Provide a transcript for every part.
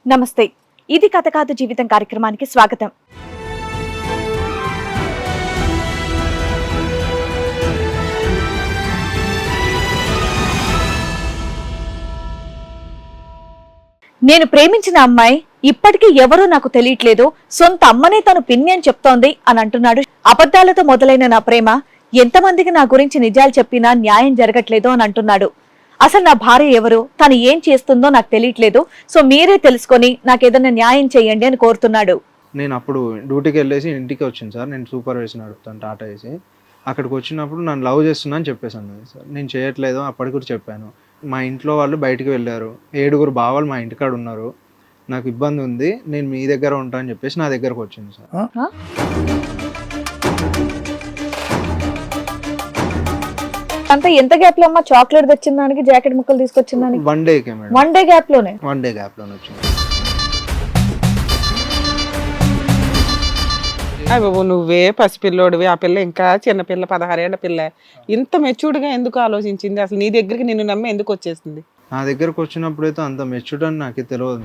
నమస్తే, ఇది కథ కాదు జీవితం కార్యక్రమానికి స్వాగతం. నేను ప్రేమించిన అమ్మాయి ఇప్పటికీ ఎవరో నాకు తెలియట్లేదు, సొంత అమ్మనే తను పిన్ని అని చెప్తోంది అని అంటున్నాడు. అబద్ధాలతో మొదలైన నా ప్రేమ ఎంతమందికి నా గురించి నిజాలు చెప్పినా న్యాయం జరగట్లేదు అని అంటున్నాడు. అసలు నా భార్య ఎవరు, తను ఏం చేస్తుందో నాకు తెలియట్లేదు, సో మీరే తెలుసుకొని నాకు ఏదైనా న్యాయం చేయండి అని కోరుతున్నాడు. నేను అప్పుడు డ్యూటీకి వెళ్ళేసి ఇంటికి వచ్చింది సార్. నేను సూపర్వైజర్ నడుపుతాను టాటా వేసి. అక్కడికి వచ్చినప్పుడు నన్ను లవ్ చేస్తున్నా అని చెప్పేసాను సార్. నేను చేయట్లేదు అప్పటికి కూడా చెప్పాను. మా ఇంట్లో వాళ్ళు బయటికి వెళ్ళారు, 7 బావాలు మా ఇంటికాడ ఉన్నారు, నాకు ఇబ్బంది ఉంది, నేను మీ దగ్గర ఉంటా అని చెప్పేసి నా దగ్గరకు వచ్చింది సార్. అంతా ఎంత గ్యాప్ లో అమ్మా చాక్లెట్ తెచ్చిన దానికి, జాకెట్ ముక్కలు తీసుకొచ్చిన దానికి? One decay madam. One day gap లోనే వచ్చింది. అయ్య బాబు, నువ్వే పసిపిల్లోడివి, ఆ పిల్ల ఇంకా చిన్నపిల్ల, 16 ఏళ్ల పిల్ల. ఇంత మెచ్యూర్డ్గా ఎందుకు ఆలోచించింది? అసలు నీ దగ్గరికి నిన్ను నమ్మి ఎందుకు వచ్చేసింది? నా దగ్గరకు వచ్చినప్పుడు అయితే అంత మెచ్యూర్డ్ అని నాకు తెలియదు.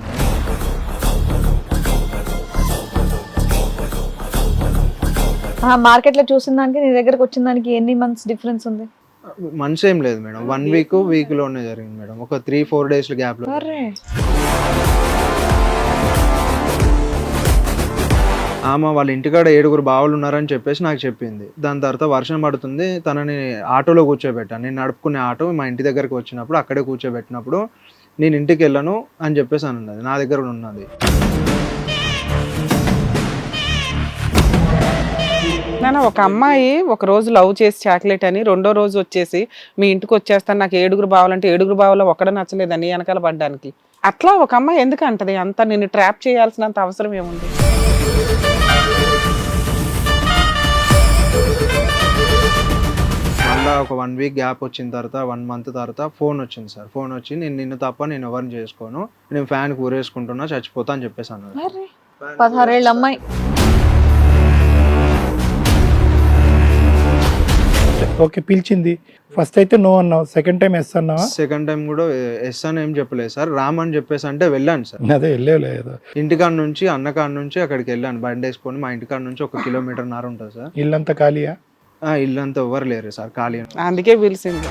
మార్కెట్ లో చూసిన దానికి నీ దగ్గరకు వచ్చిన దానికి ఎన్ని మంత్స్ డిఫరెన్స్ ఉంది? మంచి ఏం లేదు మేడం, 1 వీక్ లోనే జరిగింది మేడం. ఒక 3-4 డేస్ గ్యాప్ లో. ఆమె వాళ్ళ ఇంటికాడ 7 బావులు ఉన్నారని చెప్పేసి నాకు చెప్పింది. దాని తర్వాత వర్షం పడుతుంది, తనని ఆటోలో కూర్చోబెట్టాను. నేను నడుపుకునే ఆటో మా ఇంటి దగ్గరికి వచ్చినప్పుడు అక్కడే కూర్చోబెట్టినప్పుడు నేను ఇంటికి వెళ్ళను అని చెప్పేసి అన్నది. నా దగ్గర ఉన్నది. నాన్న, ఒక అమ్మాయి ఒక రోజు లవ్ చేసి చాక్లెట్ అని, రెండో రోజు వచ్చేసి మీ ఇంటికి వచ్చేస్తాను, నాకు 7 బావాలంటే 7 బావులో ఒక్కడ నచ్చలేదని వెనకాల పడ్డానికి. అట్లా ఒక అమ్మాయి ఎందుకు అంటది? అంత నిన్ను ట్రాప్ చేయాల్సినంత అవసరం ఏముంది? మళ్ళీ ఒక 1 వీక్ గ్యాప్ వచ్చిన తర్వాత 1 మంత్ తర్వాత ఫోన్ వచ్చింది సార్. ఫోన్ వచ్చి నేను నిన్ను తప్ప నేను ఎవరిని చేసుకోను, నేను ఫ్యాన్కి ఊరేసుకుంటున్నా, చచ్చిపోతా అని చెప్పేసి అన్నది. 16 ఏళ్ళ అమ్మాయి. ఓకే, పిలిచింది. ఫస్ట్ అయితే నో అన్నావు, సెకండ్ టైం ఎస్ అన్నావా? సెకండ్ టైం కూడా ఎస్ అని ఏం చెప్పలేదు సార్. రామ్ అని చెప్పేసి అంటే వెళ్ళాను సార్. అదే వెళ్ళలేదు. ఇంటికాడ నుంచి అన్నకాడ నుంచి అక్కడికి వెళ్ళాను బండి వేసుకొని. మా ఇంటికాడ నుంచి 1 కిలోమీటర్న్నర ఉంటుంది సార్. ఇల్లంతా ఖాళీయా? ఇల్లు అంతా ఎవరు లేరు సార్, ఖాళీ. అందుకే పిలిచింది.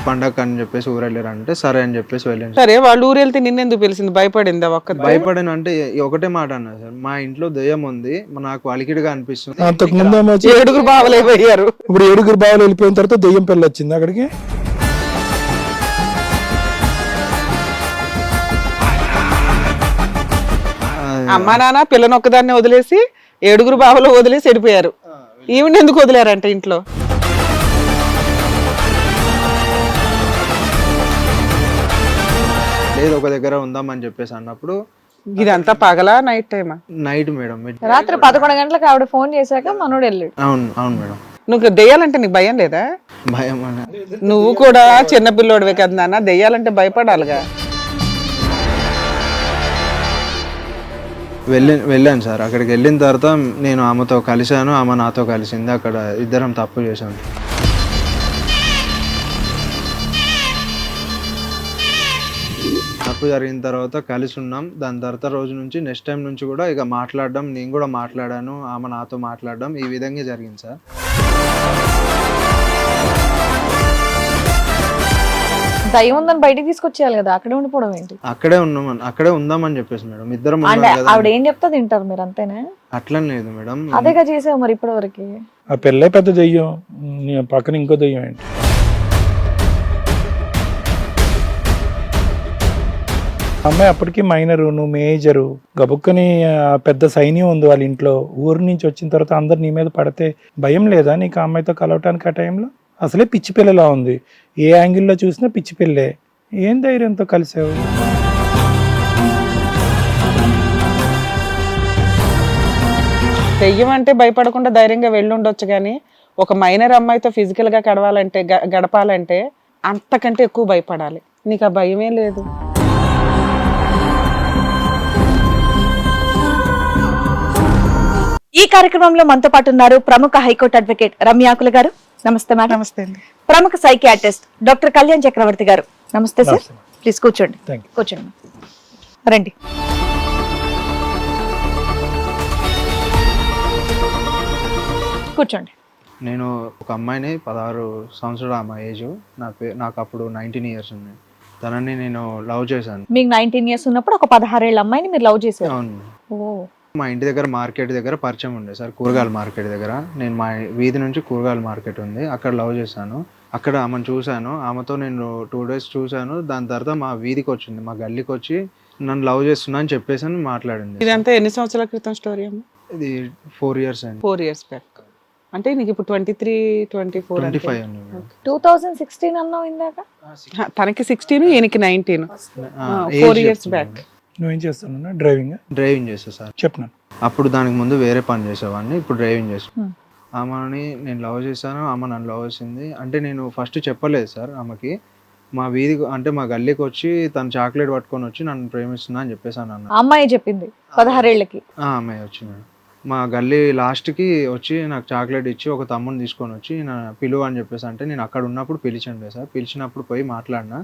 పండగ అని చెప్పేసి ఊరు వెళ్ళారు అంటే సరే అని చెప్పేసి వెళ్ళాను. సరే, వాళ్ళు ఊరు వెళ్తే నిన్నెందుకు పిలిచింది? భయపడిందా? భయపడాను అంటే ఒకటే మాట అన్నా సార్, మా ఇంట్లో దయ్యం ఉంది, నాకు అలికిడిగా అనిపిస్తుంది. అంతకు ముందు 7 బావలు అయిపోయారు. ఇప్పుడు 7 బావలు వెళ్ళిపోయిన తర్వాత దెయ్యం పిల్ల వచ్చింది అక్కడికి. అమ్మా నాన్న పిల్లని ఒక్కదాన్ని వదిలేసి 7 బావలు వదిలేసి వెళ్ళిపోయారు. ఈవిడ ఎందుకు వదిలేరంట ఇంట్లో? లేదు ఒక దగ్గర ఉందామని చెప్పేసి అన్నప్పుడు. ఇదంతా పగలా నైట్ టైమా? Night madam. రాత్రి 11 గంటలకు ఆవిడ ఫోన్ చేశాక మనోడు వెళ్ళాడు. అవును మేడం. నువ్వు దెయ్యాలంటే నీకు భయం లేదా? భయం నువ్వు కూడా చిన్నపిల్లోడివే కదా నాన్న, దెయ్యాలంటే భయపడాలిగా. వెళ్ళాను సార్. అక్కడికి వెళ్ళిన తర్వాత నేను ఆమెతో కలిశాను, ఆమె నాతో కలిసింది. అక్కడ ఇద్దరం తప్పు చేశాను. తప్పు జరిగిన తర్వాత కలిసి ఉన్నాం. దాని తర్వాత రోజు నుంచి నెక్స్ట్ టైం నుంచి కూడా ఇక మాట్లాడడం, నేను కూడా మాట్లాడాను, ఆమె నాతో మాట్లాడడం, ఈ విధంగా జరిగింది సార్. దయ్యం ఉందని బయటికి తీసుకొచ్చేయాలి కదా, అక్కడే ఉండిపోవడం ఏంటి? అక్కడే ఉందామని చెప్పేసి మేడం ఇద్దరం. ఆవిడ ఏం చెప్తా తింటారు మీరు, అంతేనా? అట్లా లేదు మేడం. అదేగా చేసావు మరి ఇప్పటి వరకు. ఆ పిల్లే పెద్ద దెయ్యం, పక్కన ఇంకో దెయ్యం ఏంటి? అమ్మాయి అప్పటికి మైనరు, నువ్వు మేజరు. గబుక్కని పెద్ద సైన్యం ఉంది వాళ్ళ ఇంట్లో. ఊరు నుంచి వచ్చిన తర్వాత అందరు నీ మీద పడితే భయం లేదా నీకు ఆ అమ్మాయితో కలవటానికి? ఆ టైంలో అసలే పిచ్చి పిల్లలా ఉంది, ఏ యాంగిల్లో చూసినా పిచ్చి పిల్లే. ఏం ధైర్యంతో కలిసావు? దెయ్యం అంటే భయపడకుండా ధైర్యంగా వెళ్ళి ఉండొచ్చు, కానీ ఒక మైనర్ అమ్మాయితో ఫిజికల్ గా గడపాలంటే అంతకంటే ఎక్కువ భయపడాలి. నీకు ఆ భయమే లేదు. ఈ కార్యక్రమంలో మనతో పాటు ఉన్నారు ప్రముఖ హైకోర్టు అడ్వకేట్ రమ్యాకుల గారు. నమస్తే మేడం. నమస్తే అండి. ప్రముఖ సైకియాట్రిస్ట్ డాక్టర్ కళ్యాణ్ చక్రవర్తి గారు. నమస్తే సార్. నమస్తే. ప్లీజ్ కూర్చోండి. Thank you. కూర్చోండి రండి. కూర్చోండి. నేను ఒక అమ్మాయిని 16 సంవత్సరాల అమ్మాయి ఏజ్, నాకు అప్పుడు 19 ఇయర్స్ ఉన్నాయి. తనని నేను లవ్ చేశాను. మీకు 19 ఇయర్స్ ఉన్నప్పుడు ఒక 16 ఏళ్ల అమ్మాయిని మీరు లవ్ చేశారు. అవును. ఓ, మా ఇంటి దగ్గర మార్కెట్ దగ్గర పరిచయం ఉండే సార్, కూరగాయల మార్కెట్ దగ్గర. నేను మా వీధి నుంచి కూరగాయల మార్కెట్ ఉంది, అక్కడ లవ్ చేశాను. అక్కడ ఆమెను చూశాను, ఆమెతో నేను 2 days చూశాను. దాని తర్వాత మా వీధికి వచ్చింది, మా గల్లీకి వచ్చి నన్ను లవ్ చేస్తున్నా అని చెప్పేసి అని మాట్లాడింది. ఇదంతా ఎన్ని సంవత్సరాల క్రితం స్టోరీ అమ్మ? ఇది 4 years అయింది. 4 years బ్యాక్. అంటే నీకు ఇప్పుడు 23, 24 అంటే 25 ఉంది మేడం. 2016 అన్నావు ఇందాక. తనకి 16, ఈయనకి 19. ఆ, 4 age years చెప్తుంది బ్యాక్. మేడం. నువ్వేం చేస్తాను? డ్రైవింగ్ డ్రైవింగ్ చేస్తా సార్. చెప్పినాను. అప్పుడు దానికి ముందు వేరే పని చేసేవాడిని, ఇప్పుడు డ్రైవింగ్ చేస్తాను. Hmm. ఆమెని నేను లవ్ చేశాను, ఆమె నన్ను లవ్ చేసింది. అంటే నేను ఫస్ట్ చెప్పలేదు సార్ ఆమెకి. మా వీధికి అంటే మా గల్లీకి వచ్చి తను చాక్లెట్ పట్టుకొని వచ్చి నన్ను ప్రేమిస్తున్నా అని చెప్పేసాను అన్న. ఆ అమ్మాయి చెప్పింది 16 ఏళ్లకి. అమ్మాయి వచ్చి మేడం మా గల్లీ లాస్ట్కి వచ్చి నాకు చాక్లెట్ ఇచ్చి ఒక తమ్ముని తీసుకొని వచ్చి నా పిలువ అని చెప్పేసి అంటే నేను అక్కడ ఉన్నప్పుడు పిలిచండి సార్. పిలిచినప్పుడు పోయి మాట్లాడినా.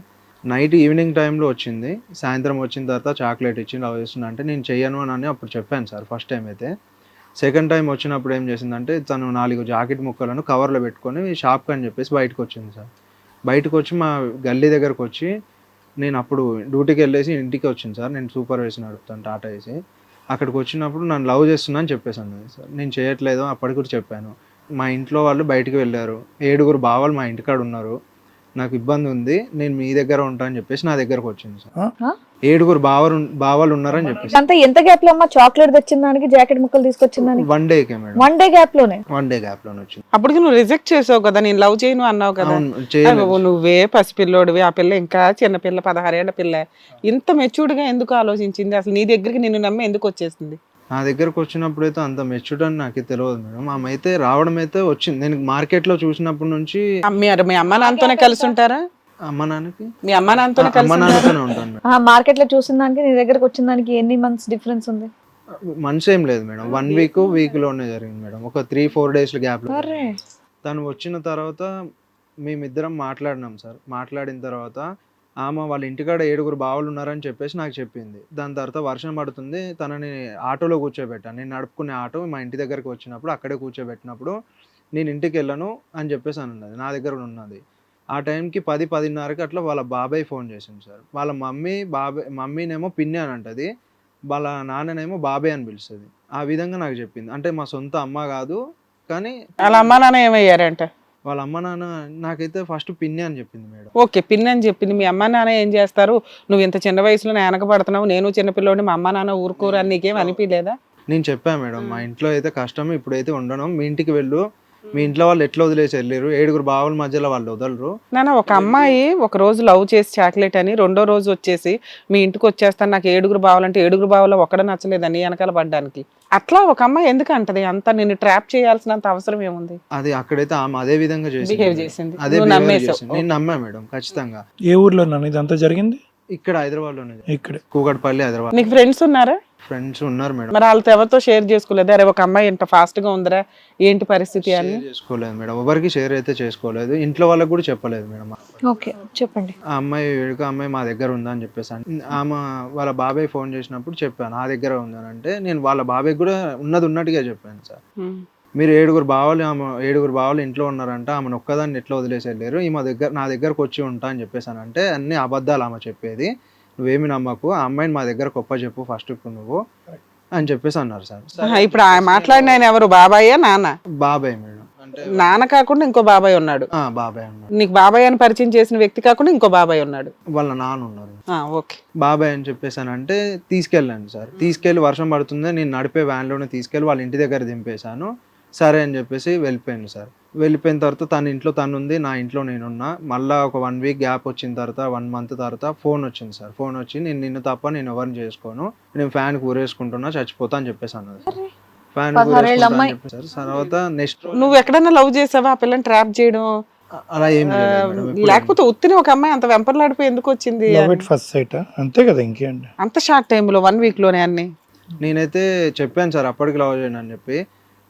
నైట్ ఈవినింగ్ టైంలో వచ్చింది, సాయంత్రం వచ్చిన తర్వాత చాక్లెట్ ఇచ్చి లవ్ చేస్తున్నా అంటే నేను చెయ్యను అని అప్పుడు చెప్పాను సార్ ఫస్ట్ టైం అయితే. సెకండ్ టైం వచ్చినప్పుడు ఏం చేసిందంటే తను 4 జాకెట్ ముక్కలను కవర్లో పెట్టుకొని షాప్కి అని చెప్పేసి బయటకు వచ్చింది సార్. బయటకు వచ్చి మా గల్లీ దగ్గరకు వచ్చి, నేను అప్పుడు డ్యూటీకి వెళ్ళేసి ఇంటికి వచ్చింది సార్. నేను సూపర్వైజర్ నడుపుతాను టాటా ఏసి. అక్కడికి వచ్చినప్పుడు నన్ను లవ్ చేస్తున్నా అని చెప్పేసాను సార్. నేను చేయట్లేదు అప్పటికి కూడా చెప్పాను. మా ఇంట్లో వాళ్ళు బయటికి వెళ్ళారు, 7 బావాలు మా ఇంటికాడ ఉన్నారు, నాకు ఇబ్బంది ఉంది, నేను మీ దగ్గర ఉంటా అని చెప్పేసి నా దగ్గరకు వచ్చింది సార్. 7 బావాలు ఉన్నారని చెప్పేసి. అంతా ఎంత గ్యాప్ లో అమ్మా చాక్లెట్ తెచ్చిన దానికి జాకెట్ ముక్కలు తీసుకొచ్చిన దానికి? 1 dayకే మేడం. 1 day గ్యాప్ లోనే. 1 day గ్యాప్ లోనే వచ్చింది. అప్పటికి నువ్వు రిజెక్ట్ చేసావు కదా, నేను లవ్ చేయను అన్నావు కదా. అవును, చేయలేదు. అయ్యో, నువ్వే పసిపిల్లోడివి, ఆ పిల్ల ఇంకా చిన్న పిల్ల, 16 ఏళ్ల పిల్ల. ఇంత మెచ్యూర్డ్ గా ఎందుకు ఆలోచించింది? అసలు నీ దగ్గరికి నిన్ను నమ్మి ఎందుకు వచ్చేసింది? నా దగ్గరకు వచ్చినప్పుడు అయితే అంత మెచ్యూర్డ్ అని నాకు తెలియదు మేడం. ఆమె అయితే రావడం అయితే వచ్చింది. నేను మార్కెట్లో చూసినప్పటి నుంచి. మీ అమ్మ నాన్నతోనే కలిసి ఉంటారా? అమ్మ నాన్నకి మీ అమ్మ నాన్నతోనే అమ్మ కలిసి ఉంటారా? నాన్నతోనే ఉంటాను మేడం. మార్కెట్ లో చూసిన దానికి నీ దగ్గరకు వచ్చిన దానికి ఎన్ని మంత్స్ డిఫరెన్స్ ఉంది? మంచి ఏం లేదు మేడం, 1 week లోనే జరిగింది మేడం. ఒక 3-4 days గ్యాప్. అరే, తను వచ్చిన తర్వాత మేమిద్దరం మాట్లాడినాం సార్. మాట్లాడిన తర్వాత ఆమె వాళ్ళ ఇంటికాడ 7 బావలు ఉన్నారని చెప్పేసి నాకు చెప్పింది. దాని తర్వాత వర్షం పడుతుంది, తనని ఆటోలో కూర్చోబెట్టాను. నేను నడుపుకునే ఆటో మా ఇంటి దగ్గరికి వచ్చినప్పుడు అక్కడే కూర్చోబెట్టినప్పుడు నేను ఇంటికి వెళ్ళను అని చెప్పేసి అని ఉన్నది, నా దగ్గర ఉన్నది. ఆ టైంకి 10-10:30కి అట్లా వాళ్ళ బాబాయ్ ఫోన్ చేసింది సార్. వాళ్ళ మమ్మీనేమో పిన్ని అని అంటది, వాళ్ళ నాన్ననేమో బాబాయ్ అని పిలుస్తుంది. ఆ విధంగా నాకు చెప్పింది. అంటే మా సొంత అమ్మ కాదు, కానీ వాళ్ళ అమ్మ నాన్న ఏమయ్యారంట? వాళ్ళ అమ్మ నాన్న నాకైతే ఫస్ట్ పిన్ని అని చెప్పింది మేడం. ఓకే, పిన్ అని చెప్పింది. మీ అమ్మ నాన్న ఏం చేస్తారు? నువ్వు ఇంత చిన్న వయసులో వెనకబడుతున్నావు, నేను చిన్నపిల్లోని, మా అమ్మ నాన్న ఊరుకోరు అని నీకేం అనిపించలేదా? నేను చెప్పాను మేడం, మా ఇంట్లో అయితే కష్టం, ఇప్పుడైతే ఉండను, మీ ఇంటికి వెళ్ళు, మీ ఇంట్లో వాళ్ళు ఎట్లా వదిలేసి వెళ్ళారు, 7 బావుల మధ్యలో వాళ్ళు వదలరు. నాన్న, ఒక అమ్మాయి ఒక రోజు లవ్ చేసి చాక్లెట్ అని, రెండో రోజు వచ్చేసి మీ ఇంటికి వచ్చేస్తాను, నాకు 7 బావాలంటే 7 బావులో ఒక్కడ నచ్చలేదని వెనకాల పడ్డానికి. అట్లా ఒక అమ్మాయి ఎందుకు అంటది? అంత నిన్ను ట్రాప్ చేయాల్సినంత అవసరం ఏముంది? అది అక్కడైతే ఆమె అదే విధంగా బిహేవ్ చేసింది. అదే నువ్వు behave నమ్మేశావు. చేసింది. నేను నమ్మా మేడం ఖచ్చితంగా. ఏ ఊర్లో నన్ను ఇదంతా జరిగింది? ఇక్కడ హైదరాబాద్లోనే, ఇక్కడ కూకట్పల్లి హైదరాబాద్. నీకు ఫ్రెండ్స్ ఉన్నారా? ఫ్రెండ్స్ ఉన్నారు మేడం. మరి వాళ్ళతో ఎవరితో షేర్ చేసుకోలేదు? అరే ఒక అమ్మాయి ఇంత ఫాస్ట్ గా ఉందిరా, ఏంటి పరిస్థితి అని? షేర్ చేసుకోలేదు మేడం, ఎవరికి షేర్ అయితే చేసుకోలేదు, ఇంట్లో వాళ్ళకి కూడా చెప్పలేదు మేడం. ఓకే, చెప్పండి. ఆ అమ్మాయి అమ్మాయి మా దగ్గర ఉందని చెప్పేసి ఆమె వాళ్ళ బాబాయ్ ఫోన్ చేసినప్పుడు చెప్పాను నా దగ్గర ఉందని. అంటే నేను వాళ్ళ బాబాయ్ కూడా ఉన్నట్టుగా చెప్పాను సార్. మీరు 7 బావాలు ఇంట్లో ఉన్నారంట, ఆమెను ఒక్కదాన్ని ఎట్లా వదిలేసి వెళ్ళారు, ఈమె నా దగ్గరకు వచ్చి ఉంటా అని చెప్పేసాను. అంటే అన్ని అబద్ధాలు ఆమె చెప్పేది, నువ్వేమి నమ్మకు, ఆ అమ్మాయిని మా దగ్గర గొప్ప చెప్పు ఫస్ట్ ఇప్పుడు నువ్వు అని చెప్పేసి అన్నారు సార్. ఇప్పుడు మాట్లాడిన ఆయన ఎవరు? బాబాయ్యా నాన్న? బాబాయ్ మేడం. అంటే నాన్న కాకుండా ఇంకో బాబాయ్ ఉన్నాడు. బాబాయ్ ఉన్నారు. నీకు బాబాయ్ అని పరిచయం చేసిన వ్యక్తి కాకుండా ఇంకో బాబాయ్ ఉన్నాడు. వాళ్ళ నాన్న ఉన్నారు. ఓకే, బాబాయ్ అని చెప్పేసానంటే తీసుకెళ్ళాను సార్. తీసుకెళ్ళి వర్షం పడుతుంది, నేను నడిపే వ్యాన్లోనే తీసుకెళ్ళి వాళ్ళ ఇంటి దగ్గర దింపేశాను. సరే అని చెప్పేసి వెళ్ళిపోయాను సార్. వెళ్ళిపోయిన తర్వాత తన ఇంట్లో తను ఉంది, నా ఇంట్లో నేనున్నా. మళ్ళీ ఒక 1 week గ్యాప్ వచ్చిన తర్వాత 1 month తర్వాత ఫోన్ వచ్చింది సార్. ఫోన్ వచ్చి నిన్ను తప్ప నేను ఎవరిని చేసుకోను, నేను ఫ్యాన్కి ఊరేసుకుంటున్నా, చచ్చిపోతా అని చెప్పేసి అన్నది సార్. ఫ్యాన్ చెప్పేసారు. తర్వాత నెక్స్ట్ నువ్వు ఎక్కడన్నా లవ్ చేసావా ఆ పిల్లని ట్రాప్ చేయడం? అలా ఏం లేదు మేడం. లేకపోతే ఉత్తిని ఒక అమ్మాయి అంత వెంపర్లాడిపోయి ఎందుకు వచ్చింది? లవ్ ఎట్ ఫస్ట్ సైట్ అంతే కదా, ఇంకేంటి? అంత షార్ట్ టైంలో 1 week లోనే అన్ని నేనైతే చెప్పాను సార్ అప్పటికి లవ్ చేయను అని చెప్పి.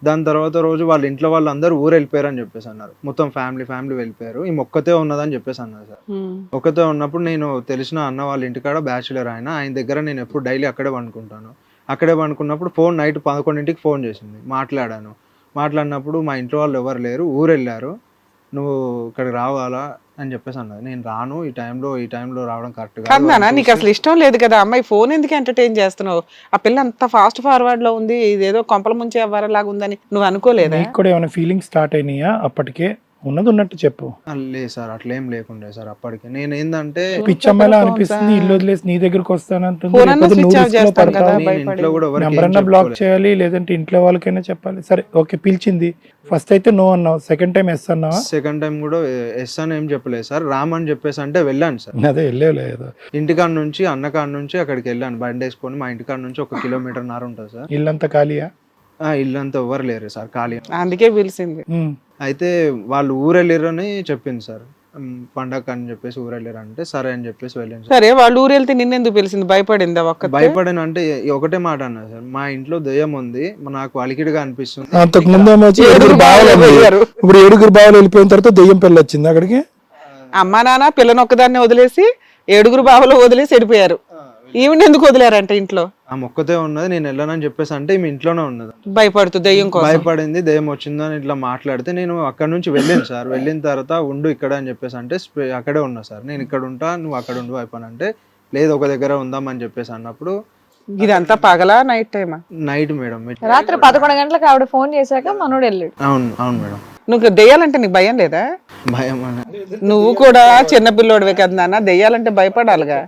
దాని తర్వాత రోజు వాళ్ళ ఇంట్లో వాళ్ళందరూ ఊరు వెళ్ళిపోయారు అని చెప్పేసి అన్నారు. మొత్తం ఫ్యామిలీ వెళ్ళిపోయారు, ఈ ఒక్కతే ఉన్నదని చెప్పేసి అన్నారు సార్. ఒక్కతే ఉన్నప్పుడు నేను తెలిసిన అన్న వాళ్ళ ఇంటికాడ బ్యాచులర్ ఆయన దగ్గర నేను ఎప్పుడు డైలీ అక్కడే పండుకుంటాను. అక్కడే పండుకున్నప్పుడు ఫోన్ నైట్ 11ంటికి ఫోన్ చేసింది. మాట్లాడినప్పుడు మా ఇంట్లో వాళ్ళు ఎవరు లేరు, ఊరు వెళ్ళారు, నువ్వు ఇక్కడికి రావాలా అని చెప్పేసి అన్నది. నేను రాను, ఈ టైంలో రావడం కరెక్ట్ కాదు నాన్న, నీకు అసలు ఇష్టం లేదు కదా అమ్మాయి, ఫోన్ ఎందుకు ఎంటర్టైన్ చేస్తున్నావు? ఆ పిల్ల అంత ఫాస్ట్ ఫార్వర్డ్ లో ఉంది, ఇదేదో కొంపల ముంచే అవ్వరలాగా ఉందని నువ్వు అనుకోలేదా? నీకు కూడా ఏమైనా ఫీలింగ్స్ స్టార్ట్ అయినాయా అప్పటికే? ఉన్నది ఉన్నట్టు చెప్పు. లేదు సార్, అట్లేం లేకుండే సార్ అప్పటికి. నేను ఏంటంటే పిచ్చమ్మలా అనిపిస్తుంది, ఇల్లు వదిలేసి నీ దగ్గరకు వస్తానంటుంది. ఫోన్ అన్నా రేపొద్దు స్విచ్ నువ్వు ఆఫ్ risk లో చేస్తాం కదా, పడతావు. నేను ఇంట్లో కూడా ఎవరికి నెంబర్ ఏం అన్నా బ్లాక్ చెప్పుకోలేదు. చేయాలి, లేదంటే ఇంట్లో వాళ్ళకైనా చెప్పాలి. సరే ఓకే, పిలిచింది, ఫస్ట్ అయితే నో అన్నావు, సెకండ్ టైం ఎస్ అన్నావా? సెకండ్ టైం కూడా ఎస్ అని ఏం చెప్పలేదు సార్, రామని చెప్పేసి అంటే వెళ్ళాను సార్. అదే వెళ్ళలేదు. ఇంటికాడ నుంచి అన్నకాడ నుంచి అక్కడికి వెళ్ళాను బండి వేసుకొని. మా ఇంటికాడ నుంచి 1 కిలోమీటర్న్నర ఉంటుంది సార్. ఇల్లంతా ఖాళీయా? ఇల్లంతా ఎవరు లేరు సార్, ఖాళీ. అందుకే పిలిచింది. అయితే వాళ్ళు ఊరు వెళ్ళారు అని చెప్పింది సార్. పండగ అని చెప్పేసి ఊరు వెళ్ళారు అంటే సరే అని చెప్పేసి వెళ్ళాను సార్. సరే, వాళ్ళు ఊరు వెళ్తే నిన్నెందుకు పిలిచింది? భయపడిందా? ఒక్క భయపడాను అంటే ఒకటే మాట అన్నా సార్, మా ఇంట్లో దయ్యం ఉంది, నాకు అలికిడిగా అనిపిస్తుంది. అంతకు ముందేమో వచ్చి 7 బావలు వెళ్ళారు. ఇప్పుడు 7 బావలు వెళ్ళిపోయిన తర్వాత దెయ్యం పిల్ల వచ్చింది అక్కడికి. అమ్మా నాన్న పిల్లని ఒక్కదాన్ని వదిలేసి 7 బావలు వదిలేసి వెళ్ళిపోయారు. ఈవిడ ఎందుకు వదిలేరంటే ఇంట్లో? ఆ మొక్కతే ఉన్నది, నేను వెళ్ళనని చెప్పేసి అంటే ఈమె ఇంట్లోనే ఉన్నది. భయపడుతూ దయ్యం కోసం భయపడింది, దయ్యం వచ్చిందని ఇట్లా మాట్లాడితే నేను అక్కడ నుంచి వెళ్ళాను సార్. వెళ్ళిన తర్వాత ఉండు ఇక్కడ అని చెప్పేసి అంటే అక్కడే ఉన్నా సార్. నేను ఇక్కడ ఉంటా, నువ్వు అక్కడ ఉండు అయిపోయినంటే లేదు ఒక దగ్గర ఉందామని చెప్పేసి అన్నప్పుడు. ఇదంతా పగలా నైట్ టైమా? Night madam. రాత్రి 11 గంటలకు ఆవిడ ఫోన్ చేశాక మనోడు వెళ్ళాడు. అవును మేడం. నువ్వు దెయ్యాలంటే నీకు భయం లేదా? భయం నువ్వు కూడా చిన్నపిల్లోడివే కదా నాన్న, దెయ్యాలంటే భయపడాలిగా.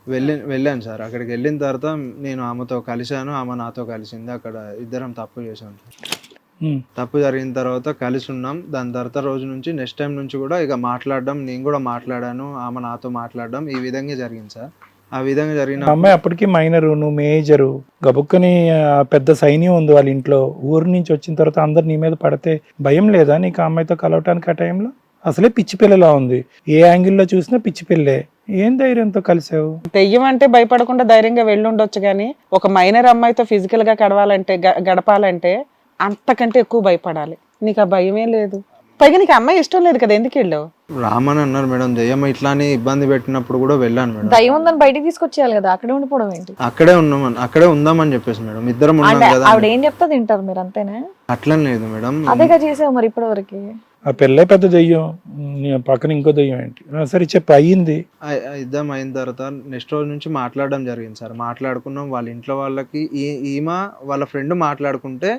వెళ్ళాను సార్. అక్కడికి వెళ్ళిన తర్వాత నేను ఆమెతో కలిశాను, ఆమె నాతో కలిసింది. అక్కడ ఇద్దరం తప్పు చేశాను. తప్పు జరిగిన తర్వాత కలిసి ఉన్నాం. దాని తర్వాత రోజు నుంచి నెక్స్ట్ టైం నుంచి కూడా ఇక మాట్లాడడం, నేను కూడా మాట్లాడాను, ఆమె నాతో మాట్లాడడం, ఈ విధంగా జరిగింది సార్. ఆ విధంగా జరిగిన అమ్మాయి అప్పటికి మైనరు, నువ్వు మేజరు, గబుక్కని పెద్ద సైన్యం ఉంది వాళ్ళ ఇంట్లో. ఊరు నుంచి వచ్చిన తర్వాత అందరు నీ మీద పడితే భయం లేదా నీకు ఆ అమ్మాయితో కలవటానికి? ఆ టైంలో అసలే పిచ్చి పిల్లలా ఉంది, ఏ యాంగిల్లో చూసినా పిచ్చి పిల్లే. ఏం ధైర్యంతో కలిసావు? దెయ్యం అంటే భయపడకుండా ధైర్యంగా వెళ్ళి ఉండొచ్చు, కానీ ఒక మైనర్ అమ్మాయితో ఫిజికల్ గా గడపాలంటే అంతకంటే ఎక్కువ భయపడాలి. నీకు ఆ భయమే లేదు. పైగా నీకు అమ్మాయి ఇష్టం లేదు కదా, ఎందుకు వెళ్ళావు? రామని అన్నారు మేడం, దయ్యం ఇట్లానే ఇబ్బంది పెట్టినప్పుడు కూడా వెళ్ళాను మేడం. దయ్యం ఉందని బయటికి తీసుకొచ్చేయాలి కదా, అక్కడే ఉండిపోవడం ఏంటి? అక్కడే ఉందామని చెప్పేసి మేడం, ఇద్దరం ఉన్నాం అంటే కదా. ఆవిడ ఏం చెప్తా తింటారు మీరు అంతేనా? అట్లని లేదు మేడం. అదేగా చేసావు మరి ఇప్పటి వరకు. ఆ పిల్లే పెద్ద దెయ్యం, నీ పక్కన ఇంకో దెయ్యం ఏంటి? సరే చెప్పు, అయ్యింది. ఇద్దాం అయిన తర్వాత నెక్స్ట్ రోజు నుంచి మాట్లాడడం జరిగింది సార్. మాట్లాడుకున్నాం. వాళ్ళ ఇంట్లో వాళ్ళకి ఈమె వాళ్ళ ఫ్రెండ్ మాట్లాడుకుంటే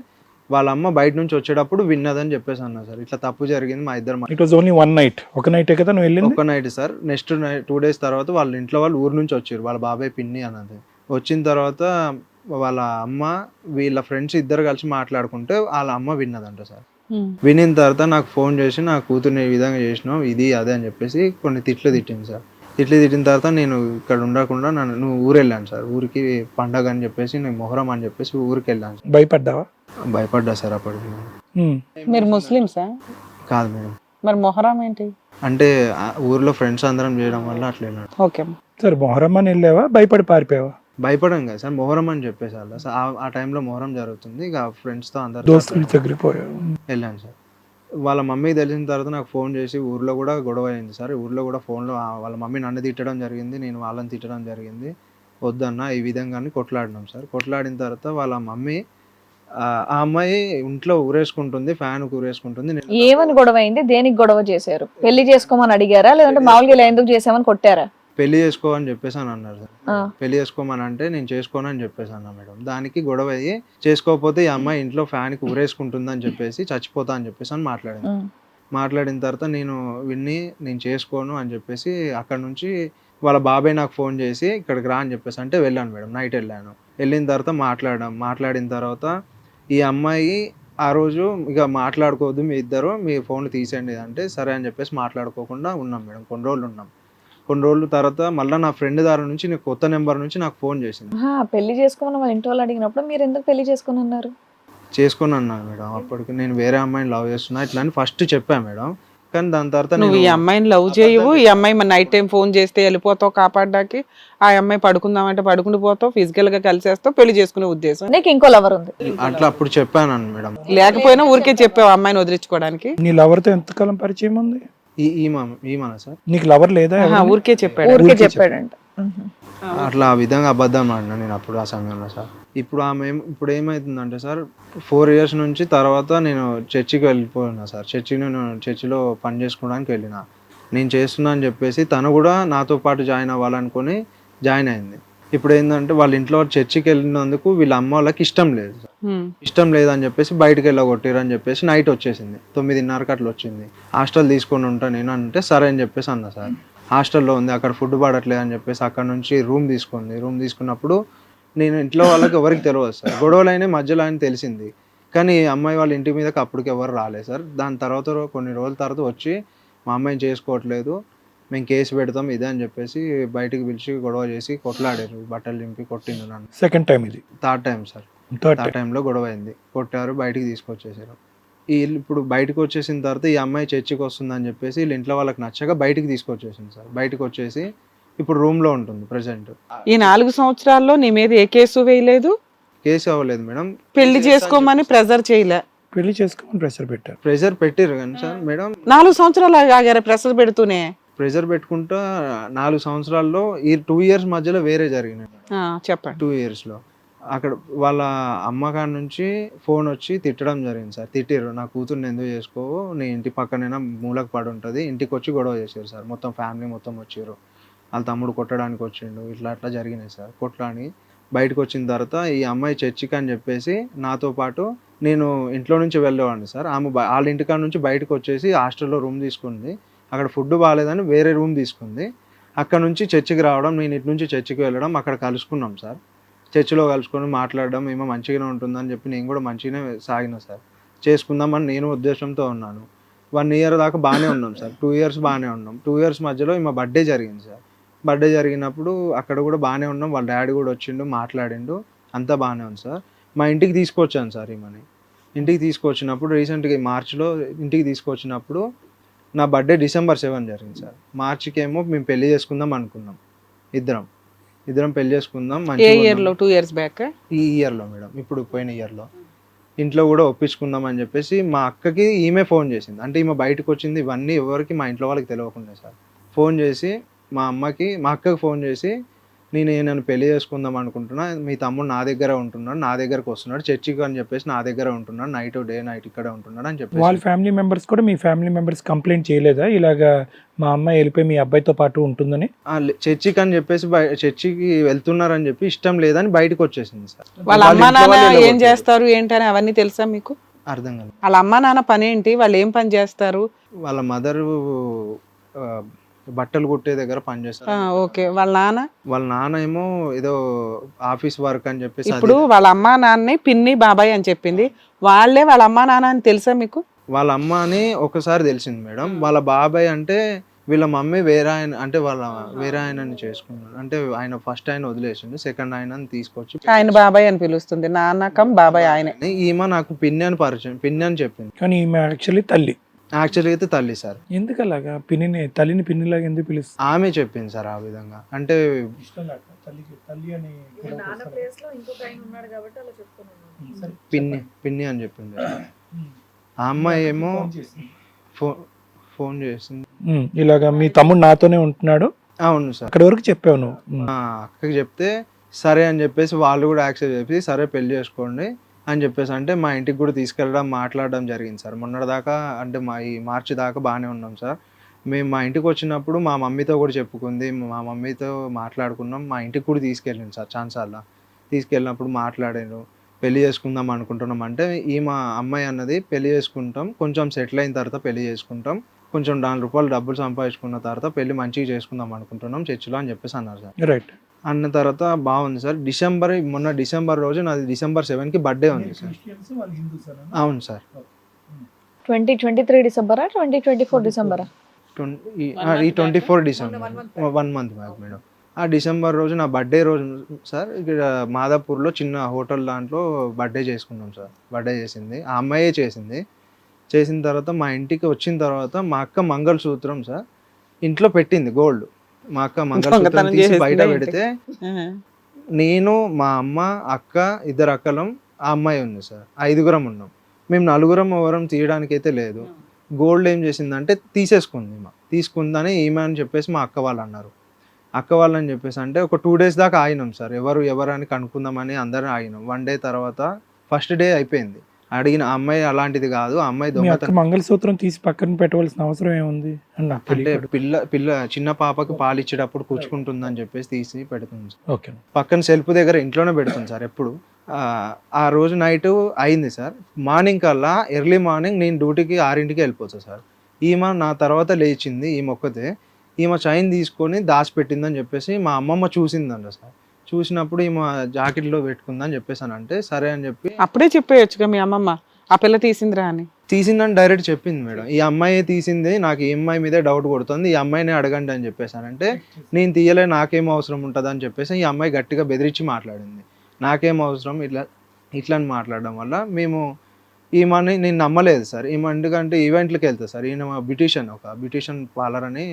వాళ్ళ అమ్మ బయట నుంచి వచ్చేటప్పుడు విన్నదని చెప్పేసి అన్నా సార్. ఇట్లా తప్పు జరిగింది మా ఇద్దరు. It was only 1 night. ఒక నైటే కదా నువ్వు వెళ్ళింది? ఒక నైట్ సార్. నెక్స్ట్ 2 days తర్వాత వాళ్ళ ఇంట్లో వాళ్ళు ఊరు నుంచి వచ్చారు, వాళ్ళ బాబాయ్ పిన్ని అన్నది. వచ్చిన తర్వాత వాళ్ళ అమ్మ వీళ్ళ ఫ్రెండ్స్ ఇద్దరు కలిసి మాట్లాడుకుంటే వాళ్ళ అమ్మ విన్నదంట సార్. వినిన తర్వాత నాకు ఫోన్ చేసి నా కూతుర్ని ఈ విధంగా చేసినావు, ఇది అదే అని చెప్పేసి కొన్ని తిట్లు తిట్టింది సార్. తిట్టిన తర్వాత నేను ఇక్కడ ఉండకుండా నువ్వు ఊరు వెళ్ళాను సార్. ఊరికి పండగ అని చెప్పేసి నేను మొహరం అని చెప్పేసి ఊరికి వెళ్ళాను. భయపడ్డావా? భయపడ్డా సార్ అప్పటికి. మీరు ముస్లిమ్సా? కాదు మేడం. మరి మొహరం ఏంటి? అంటే ఊర్లో ఫ్రెండ్స్ అందరం చేయడం వల్ల అట్లా వెళ్ళాను. ఓకే. సరే మొహరం అని వెళ్ళావా, భయపడి పారిపోయావా? భయపడం కదా సార్, మొహరం అని చెప్పేసి ఆ టైంలో మొహరం జరుగుతుంది, ఇక ఫ్రెండ్స్తో అందరు దోస్తులు తగిలిపోయావు. వెళ్ళాను సార్. వాళ్ళ మమ్మీ తెలిసిన తర్వాత నాకు ఫోన్ చేసి ఊర్లో కూడా గొడవ అయింది సార్. ఊర్లో కూడా ఫోన్లో వాళ్ళ మమ్మీ నన్ను తిట్టడం జరిగింది, నేను వాళ్ళని తిట్టడం జరిగింది. వద్దన్న ఈ విధంగానే కొట్లాడినాం సార్. కొట్లాడిన తర్వాత వాళ్ళ మమ్మీ ఆ అమ్మాయి ఇంట్లో ఊరేసుకుంటుంది, ఫ్యాన్ ఊరేసుకుంటుంది. ఏమని గొడవ అయింది? దేనికి గొడవ చేశారు? పెళ్లి చేసుకోమని అడిగారా, లేదంటే మామూలుగా ఇలా ఎందుకు చేసామని కొట్టారా? పెళ్లి చేసుకో అని చెప్పేసి అని అన్నారు సార్. పెళ్లి చేసుకోమని అంటే నేను చేసుకోను అని చెప్పేసి అన్నా మేడం. దానికి గొడవ అయ్యి చేసుకోకపోతే ఈ అమ్మాయి ఇంట్లో ఫ్యాన్కి ఊరేసుకుంటుంది అని చెప్పేసి చచ్చిపోతా అని చెప్పేసి అని మాట్లాడిన తర్వాత నేను చేసుకోను అని చెప్పేసి అక్కడ నుంచి వాళ్ళ బాబాయ్ నాకు ఫోన్ చేసి ఇక్కడికి రా అని చెప్పేసి అంటే వెళ్ళాను మేడం. నైట్ వెళ్ళాను. వెళ్ళిన తర్వాత మాట్లాడిన తర్వాత ఈ అమ్మాయి ఆ రోజు ఇక మాట్లాడుకోవద్దు మీ ఇద్దరు, మీ ఫోన్లు తీసేయండి అంటే సరే అని చెప్పేసి మాట్లాడుకోకుండా ఉన్నాం మేడం. కొన్ని రోజుల తర్వాత మళ్ళీ నా ఫ్రెండ్ దారి నుంచి నీకు కొత్త నెంబర్ నుంచి నాకు ఫోన్ చేసింది. పెళ్లి చేసుకోమని వాళ్ళ ఇంటి వాళ్ళు అడిగినప్పుడు మీరు ఎందుకు పెళ్లి చేసుకుని అన్నారు? చేసుకుని అన్నాను మేడం. అప్పటికి నేను వేరే అమ్మాయిని లవ్ చేస్తున్నా ఇట్లా అని ఫస్ట్ చెప్పాను మేడం. కానీ దాని తర్వాత నువ్వు ఈ నేను అమ్మాయిని లవ్ చేయవు, ఈ అమ్మాయి నైట్ టైం ఫోన్ చేస్తే వెళ్ళిపోతావు కాపాడ్డానికి, ఆ అమ్మాయి పడుకుందామంటే పడుకుంటూ పోతావు, ఫిజికల్ గా కలిసేస్తావు, పెళ్లి చేసుకునే ఉద్దేశం నీకు ఇంకో లవర్ ఉంది. అట్లా అప్పుడు చెప్పాను మేడం. లేకపోయినా ఊరికే చెప్పావు అమ్మాయిని వదిలించుకోవడానికి. నీ లవర్తో ఎంతకాలం పరిచయం ఉంది? ఈమన సార్ నీకు లవర్ లేదా? ఆహా, ఊరికే చెప్పాడు. ఊరికే చెప్పాడంట. అట్లా ఆ విధంగా అబద్ధం ఆడినా నేను అప్పుడు ఆ సమయంలో సార్. ఇప్పుడు ఇప్పుడు ఏమవుతుందంటే సార్ 4 years నుంచి తర్వాత నేను చర్చికి వెళ్ళిపోయినా సార్. నేను చర్చిలో పని చేసుకోవడానికి వెళ్ళిన. నేను చేస్తున్నా అని చెప్పేసి తను కూడా నాతో పాటు జాయిన్ అవ్వాలనుకొని జాయిన్ అయింది. ఇప్పుడు ఏంటంటే వాళ్ళ ఇంట్లో చర్చికి వెళ్ళినందుకు వీళ్ళ అమ్మ వాళ్ళకి ఇష్టం లేదు సార్. ఇష్టం లేదని చెప్పేసి బయటకు వెళ్ళగొట్టారు అని చెప్పేసి నైట్ వచ్చేసింది, 9:30కి అట్లా వచ్చింది. హాస్టల్ తీసుకొని ఉంటా నేను అంటే సరే అని చెప్పేసి అన్నా సార్. హాస్టల్లో ఉంది, అక్కడ ఫుడ్ పడట్లేదు అని చెప్పేసి అక్కడ నుంచి రూమ్ తీసుకుంది. రూమ్ తీసుకున్నప్పుడు నేను ఇంట్లో వాళ్ళకి ఎవరికి తెలియదు సార్. గొడవలైనా మధ్యలో అని తెలిసింది, కానీ అమ్మాయి వాళ్ళ ఇంటి మీదకి అప్పటికి ఎవరు రాలేదు సార్. దాని తర్వాత కొన్ని రోజుల తర్వాత వచ్చి మా అమ్మాయిని చేసుకోవట్లేదు, మేము కేసు పెడతాం ఇదే అని చెప్పేసి బయటికి పిలిచి గొడవ చేసి కొట్లాడారు, బట్టలు చింపి కొట్టిండు నన్ను. సెకండ్ టైం ఇది? Third time sir. థర్డ్ ఆ టైంలో గొడవ అయింది, కొట్టారు, బయటికి తీసుకొచ్చేసారు. ఇప్పుడు బయటకు వచ్చేసిన తర్వాత ఈ అమ్మాయి చర్చికి వస్తుందని చెప్పేసి వీళ్ళ ఇంట్లో వాళ్ళకి నచ్చక బయటికి తీసుకొచ్చేసింది సార్. బయటకు వచ్చేసి ఇప్పుడు రూమ్లో ఉంటుంది ప్రెసెంట్. ఈ 4 సంవత్సరాల్లో నీ మీద ఏ కేసు వేయలేదు? కేసు అవ్వలేదు మేడం. పెళ్లి చేసుకోమని ప్రెజర్ చేయలే? పెళ్లి చేసుకోమని ప్రెషర్ పెట్టారు. ప్రెజర్ పెట్టారు కానీ సార్ మేడం 4 సంవత్సరాలు ఆగారు ప్రెషర్ పెడుతూనే. ప్రెజర్ పెట్టుకుంటా 4 సంవత్సరాల్లో ఈ 2 years మధ్యలో వేరే జరిగినాయి. చెప్పండి. 2 yearsలో అక్కడ వాళ్ళ అమ్మగారి నుంచి ఫోన్ వచ్చి తిట్టడం జరిగింది సార్. తిట్టిర్రు, నా కూతుర్ని ఎందుకు చేసుకోవు, నీ ఇంటి పక్కనైనా మూలకు పడి ఉంటుంది, ఇంటికి వచ్చి గొడవ చేశారు సార్. మొత్తం ఫ్యామిలీ మొత్తం వచ్చారు, వాళ్ళ తమ్ముడు కొట్టడానికి వచ్చిండు, అట్లా జరిగినాయి సార్. కొట్లాని బయటకు వచ్చిన తర్వాత ఈ అమ్మాయి చర్చికి అని చెప్పేసి నాతో పాటు నేను ఇంట్లో నుంచి వెళ్ళేవాడిని సార్. ఆమె వాళ్ళ ఇంటికాడ నుంచి బయటకు వచ్చేసి హాస్టల్లో రూమ్ తీసుకుంది. అక్కడ ఫుడ్ బాగాలేదని వేరే రూమ్ తీసుకుంది. అక్కడ నుంచి చర్చికి రావడం, నేను ఇటు నుంచి చర్చికి వెళ్ళడం, అక్కడ కలుసుకున్నాం సార్. చర్చిలో కలుసుకొని మాట్లాడడం, ఏమో మంచిగానే ఉంటుందని చెప్పి నేను కూడా మంచిగానే సాగిన సార్. చేసుకుందామని నేను ఉద్దేశంతో ఉన్నాను. 1 year దాకా బాగానే ఉన్నాం సార్. 2 years బాగానే ఉన్నాం. 2 years మధ్యలో మా బర్త్డే జరిగింది సార్. బర్త్డే జరిగినప్పుడు అక్కడ కూడా బాగానే ఉన్నాం. వాళ్ళ డాడీ కూడా వచ్చిండు, మాట్లాడిండు, అంతా బాగానే ఉంది సార్. మా ఇంటికి తీసుకొచ్చాను సార్ ఈమెని. ఇంటికి తీసుకొచ్చినప్పుడు రీసెంట్గా మార్చిలో ఇంటికి తీసుకొచ్చినప్పుడు నా బర్త్డే December 7 జరిగింది సార్. మార్చికి ఏమో మేము పెళ్లి చేసుకుందాం అనుకున్నాం. ఇద్దరం పెళ్లి చేసుకుందాం. ఏ ఇయర్లో? 2 years బ్యాక్? ఈ ఇయర్లో మేడం, ఇప్పుడు పోయిన ఇయర్లో. ఇంట్లో కూడా ఒప్పించుకుందాం అని చెప్పేసి మా అక్కకి ఈమె ఫోన్ చేసింది. అంటే ఈమె బయటకు వచ్చింది, ఇవన్నీ ఎవరికి మా ఇంట్లో వాళ్ళకి తెలియకుండా సార్. ఫోన్ చేసి మా అక్కకి ఫోన్ చేసి నన్ను పెళ్లి చేసుకుందాం అనుకుంటున్నా, మీ తమ్ముడు నా దగ్గర ఉంటున్నాడు, నా దగ్గరకు వస్తున్నాడు చర్చికి అని చెప్పేసి, నా దగ్గర ఉంటున్నాడు, నైట్ ఇక్కడ ఉంటున్నాడు అని చెప్పేసి. వాళ్ళ ఫ్యామిలీ మెంబర్స్ కూడా మీ ఫ్యామిలీ మెంబర్స్ కంప్లైంట్ చేయలేదా ఇలాగా మా అమ్మాయి వెళ్ళిపోయి మీ అబ్బాయితో పాటు ఉంటుందని? చర్చికి అని చెప్పేసి చర్చికి వెళ్తున్నారని చెప్పి ఇష్టం లేదని బయటకు వచ్చేసింది సార్. వాళ్ళ అమ్మా నాన్న ఏం చేస్తారు ఏంటని అవన్నీ తెలుసా మీకు? అర్థం కాదు. వాళ్ళ అమ్మా నాన్న పని ఏంటి, వాళ్ళు ఏం పని చేస్తారు? వాళ్ళ మదరు బట్టలు కుట్టే దగ్గర పనిచేస్తారు. ఓకే. వాళ్ళ నాన్న ఏమో ఏదో ఆఫీస్ వర్క్ అని చెప్పేసి. ఇప్పుడు వాళ్ళ అమ్మా నాన్నని పిన్ని బాబాయ్ అని చెప్పింది, వాళ్ళే వాళ్ళ అమ్మా నాన్న అని తెలుసా మీకు? వాళ్ళ అమ్మ అని ఒకసారి తెలిసింది మేడం. వాళ్ళ బాబాయ్ అంటే వీళ్ళ మమ్మీ వేరే ఆయన, అంటే వేరే ఆయనని చేసుకున్నాడు. అంటే ఆయన ఫస్ట్ ఆయన వదిలేసిండు, సెకండ్ ఆయనని తీసుకొచ్చి ఆయన బాబాయ్ అని పిలుస్తుంది, నాన్నకం బాబాయ్ ఆయనే. ఈమె నాకు పిన్ని అని చెప్పింది, కానీ ఈమె యాక్చువల్లీ తల్లి. యాక్చువల్గా అయితే తల్లి సార్. ఎందుకు అలాగా తల్లిని పిన్నిలాగా ఎందుకు పిలుస్తుంది? ఆమె చెప్పింది సార్ ఆ విధంగా. అంటే పిన్ని అని చెప్పింది. ఆ అమ్మాయి ఏమో ఫోన్ చేసింది, ఇలాగా మీ తమ్ముడు నాతోనే ఉంటున్నాడు. అవును సార్. అక్కడ వరకు చెప్పావు నువ్వు. అక్కకి చెప్తే సరే అని చెప్పేసి వాళ్ళు కూడా యాక్సెప్ట్ చేసి సరే పెళ్లి చేసుకోండి అని చెప్పేసి అంటే మా ఇంటికి కూడా తీసుకెళ్ళడం, మాట్లాడడం జరిగింది సార్. మొన్నటిదాకా అంటే ఈ మార్చి దాకా బాగానే ఉన్నాం సార్. మేము మా ఇంటికి వచ్చినప్పుడు మా మమ్మీతో కూడా చెప్పుకుంది, మా మమ్మీతో మాట్లాడుకున్నాం, మా ఇంటికి కూడా తీసుకెళ్ళింది సార్ ఛాన్సార్లా. తీసుకెళ్ళినప్పుడు మాట్లాడాను, పెళ్లి చేసుకుందాం అనుకుంటున్నాం అంటే మా అమ్మాయి అన్నది పెళ్లి చేసుకుంటాం, కొంచెం సెటిల్ అయిన తర్వాత పెళ్లి చేసుకుంటాం, కొంచెం ₹4 డబ్బులు సంపాదించుకున్న తర్వాత పెళ్లి మంచిగా చేసుకుందాం అనుకుంటున్నాం చర్చిలో అని చెప్పేసి అన్నారు సార్. రైట్ అన్న తర్వాత బాగుంది సార్. మొన్న డిసెంబర్ రోజు నాది December 7కి బర్త్డే ఉంది సార్. అవును సార్. 2023 డిసెంబరా 2024 డిసెంబరా? ఈ 24 డిసెంబర్, 1 month బ్యాక్ మేడం. ఆ డిసెంబర్ రోజు నా బర్త్డే రోజు సార్ ఇక్కడ మాదాపూర్లో చిన్న హోటల్ దాంట్లో బర్త్డే చేసుకున్నాం సార్. బర్త్డే చేసింది ఆ అమ్మాయే చేసింది. చేసిన తర్వాత మా ఇంటికి వచ్చిన తర్వాత మా అక్క మంగళసూత్రం సార్ ఇంట్లో పెట్టింది గోల్డ్. మా అక్క మంగళసూత్రం దొంగతనం తీసి చేసేసిందా బయట ఏంటి? పెడితే ఆ. నేను, మా అమ్మ, అక్క, 2 అక్కలం, ఆ అమ్మాయి ఉంది సార్. 5గురం ఉన్నాం. మేము 4గురం ఎవరం తీయడానికి అయితే లేదు. గోల్డ్ ఏం చేసిందంటే తీసేసుకుంది. తీసుకుందని ఈమె అని చెప్పేసి మా అక్క వాళ్ళు అన్నారు. అక్క వాళ్ళని చెప్పేసి అంటే ఒక 2 days దాకా ఆగినాం సార్. ఎవరు అని కనుక్కుందామని అందరం ఆగినాం. 1 day తర్వాత ఫస్ట్ డే అయిపోయింది. అడిగిన ఆ అమ్మాయి అలాంటిది కాదు, ఆ అమ్మాయి మీ అక్క దొంగతనం మంగళసూత్రం తీసి పక్కన పెట్టవలసిన అవసరం ఏముంది అని నాకు అంటే తెలియదు. చిన్న పాపకి పాలు ఇచ్చేటప్పుడు కూర్చుకుంటుందని చెప్పేసి తీసి పెడుతుంది సార్. ఓకే. పక్కన సెల్ఫ్ దగ్గర ఇంట్లోనే పెడుతుంది సార్ ఎప్పుడు. ఆ రోజు నైట్ అయింది సార్. మార్నింగ్ కల్లా ఎర్లీ మార్నింగ్ నేను డ్యూటీకి 6ంటికి వెళ్ళిపోతా సార్. ఈమె నా తర్వాత లేచింది. ఈమె ఒక్కతే. ఈమె చైన్ తీసుకొని దాచిపెట్టిందని చెప్పేసి మా అమ్మమ్మ చూసిందంట సార్. చూసినప్పుడు ఈమె జాకెట్లో పెట్టుకుందని చెప్పేసానంటే సరే అని చెప్పి అప్పుడే చెప్పేయచ్చుగా మీ అమ్మమ్మ ఆ పిల్ల తీసిందిరా అని. తీసిందని డైరెక్ట్ చెప్పింది మేడం. ఈ అమ్మాయి తీసింది, నాకు ఈ అమ్మాయి మీదే డౌట్ కొడుతుంది, ఈ అమ్మాయిని అడగండి అని చెప్పేసానంటే నేను తీయలే, నాకేం అవసరం ఉంటుంది అని చెప్పేసి ఈ అమ్మాయి గట్టిగా బెదిరించి మాట్లాడింది. నాకేం అవసరం ఇట్లా అని మాట్లాడడం వల్ల మేము ఈమెని నేను నమ్మలేదు సార్. ఈమె ఎందుకంటే ఈవెంట్లకు వెళ్తా సార్. ఈయన మా బ్యూటిషియన్ పార్లర్ అని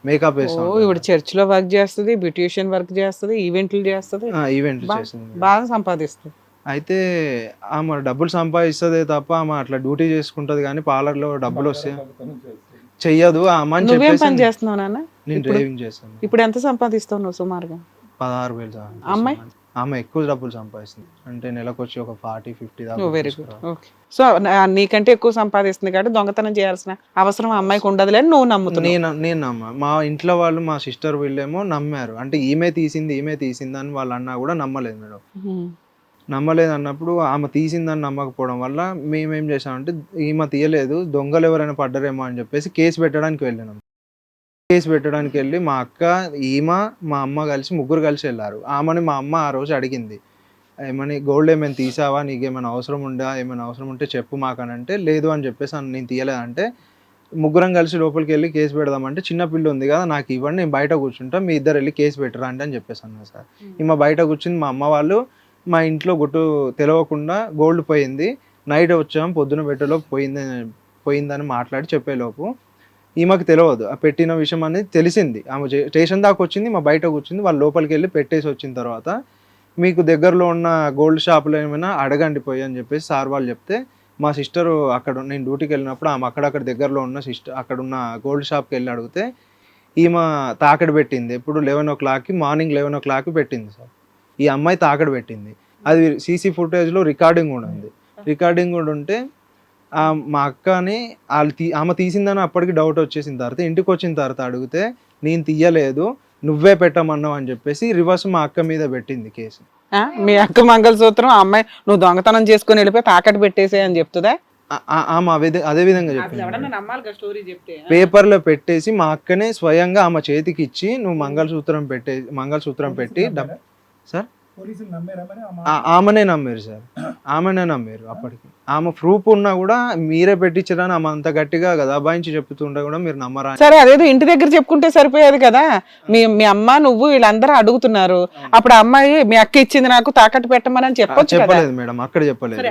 మేకప్ వేస్తాం. ఇప్పుడు చర్చ్ లో వర్క్ చేస్తుంది, బ్యూటిషియన్ వర్క్ చేస్తుంది, ఈవెంట్లు చేస్తుంది, ఈవెంట్లు చేసింది. బాగా సంపాదిస్తుంది. అయితే ఆమె డబ్బులు సంపాదిస్తుందే తప్ప ఆమె అట్లా డ్యూటీ చేసుకుంటది కానీ పార్లర్లో డబ్బులు వస్తే చెయ్యదు ఆమె అని నువ్వేం చెప్పేసి. పని చేస్తున్నావు నాన్న? నేను డ్రైవింగ్ చేస్తాను. ఇప్పుడు ఎంత సంపాదిస్తావు నువ్వు సుమారుగా? 16,000 సార్. అమ్మాయి? ఆమె ఎక్కువ డబ్బులు సంపాదిస్తుంది. అంటే నెలకు వచ్చి ఒక 40-50 దాకా. Very good. ఓకే. సో నీకంటే ఎక్కువ సంపాదిస్తుంది కాబట్టి దొంగతనం చేయాల్సిన అవసరం ఆ అమ్మాయికి ఉండదులే అని నువ్వు నమ్ముతున్నావు. నేను నమ్మ మా ఇంట్లో వాళ్ళు, మా సిస్టర్ వీళ్ళేమో నమ్మారు. అంటే ఈమె తీసింది అని వాళ్ళు అన్నా కూడా నమ్మలేదు మేడం. నమ్మలేదు అన్నప్పుడు ఆమె తీసిందని నమ్మకపోవడం వల్ల మేమేం చేసామంటే ఈమె తీయలేదు, దొంగలు ఎవరైనా పడ్డారేమో అని చెప్పేసి కేసు పెట్టడానికి వెళ్ళినాం. కేసు పెట్టడానికి వెళ్ళి మా అక్క, ఈమె, మా అమ్మ కలిసి 3 కలిసి వెళ్ళారు. ఆమెని మా అమ్మ ఆ రోజు అడిగింది, ఏమని గోల్డ్ ఏమైనా తీసావా, నీకేమైనా అవసరం ఏమైనా అవసరం ఉంటే చెప్పు మాకనంటే లేదు అని చెప్పేసి నేను తీయలేదంటే 3 కలిసి లోపలికి వెళ్ళి కేసు పెడదామంటే చిన్న పిల్ల ఉంది కదా నాకు ఇవ్వండి, నేను బయట కూర్చుంటా, మీ ఇద్దరు వెళ్ళి కేసు పెట్టరా అంటే అని చెప్పేసి అన్నా సార్. ఈమె బయట కూర్చుంది. మా అమ్మ వాళ్ళు మా ఇంట్లో గుట్టు తెలవకుండా గోల్డ్ పోయింది, నైట్ వచ్చాము, పొద్దున పెట్టలోపు పోయిందని మాట్లాడి చెప్పేలోపు ఈమెకు తెలియదు ఆ పెట్టిన విషయం అనేది తెలిసింది. ఆమె స్టేషన్ దాకా వచ్చింది, మా బయట కూర్చుంది. వాళ్ళు లోపలికి వెళ్ళి పెట్టేసి వచ్చిన తర్వాత మీకు దగ్గరలో ఉన్న గోల్డ్ షాపులో ఏమైనా అడగండి పోయి అని చెప్పేసి సార్ వాళ్ళు చెప్తే మా సిస్టర్ అక్కడ నేను డ్యూటీకి వెళ్ళినప్పుడు ఆమె అక్కడక్కడ దగ్గరలో ఉన్న అక్కడ ఉన్న గోల్డ్ షాప్కి వెళ్ళి అడిగితే ఈమె తాకడి పెట్టింది. ఎప్పుడు 11 o'clockకి, మార్నింగ్ 11 o'clockకి పెట్టింది సార్. ఈ అమ్మాయి తాకడి పెట్టింది. అది సీసీ ఫుటేజ్లో రికార్డింగ్ కూడా ఉంది. రికార్డింగ్ కూడా ఉంటే మా అక్కని ఆమె తీసిందని అప్పటికి డౌట్ వచ్చేసిన తర్వాత ఇంటికి వచ్చిన తర్వాత అడిగితే నేను తీయలేదు, నువ్వే పెట్టమన్నావు అని చెప్పేసి రివర్స్ మా అక్క మీద పెట్టింది కేసు. మీ అక్క మంగళసూత్రం ఆ అమ్మాయి నువ్వు దొంగతనం చేసుకుని వెళ్ళిపోయి తాకట్టు పెట్టేసే అని చెప్తుందా? ఆమె అదే విధంగా చెప్పింది. పేపర్లో పెట్టేసి మా అక్కనే స్వయంగా ఆమె చేతికి ఇచ్చి నువ్వు మంగళసూత్రం పెట్టి సార్ ఆమెనే నమ్మారు సార్. ఆమెనే నమ్మారు. అప్పటికి ఆమె ప్రూఫ్ ఉన్నా కూడా మీరే పెట్టించారని ఆమె అంత గట్టిగా కదా అబాయించి చెప్తుంటే కూడా మీరు నమ్మరా? సరే అదేదో ఇంటి దగ్గర చెప్పుకుంటే సరిపోయేది కదా. మీ అమ్మ నువ్వు వీళ్ళందరూ అడుగుతున్నారు, అప్పుడు అమ్మాయి మీ అక్క ఇచ్చింది నాకు తాకట్టు పెట్టమని చెప్పలేదు మేడం, అక్కడ చెప్పలేదు.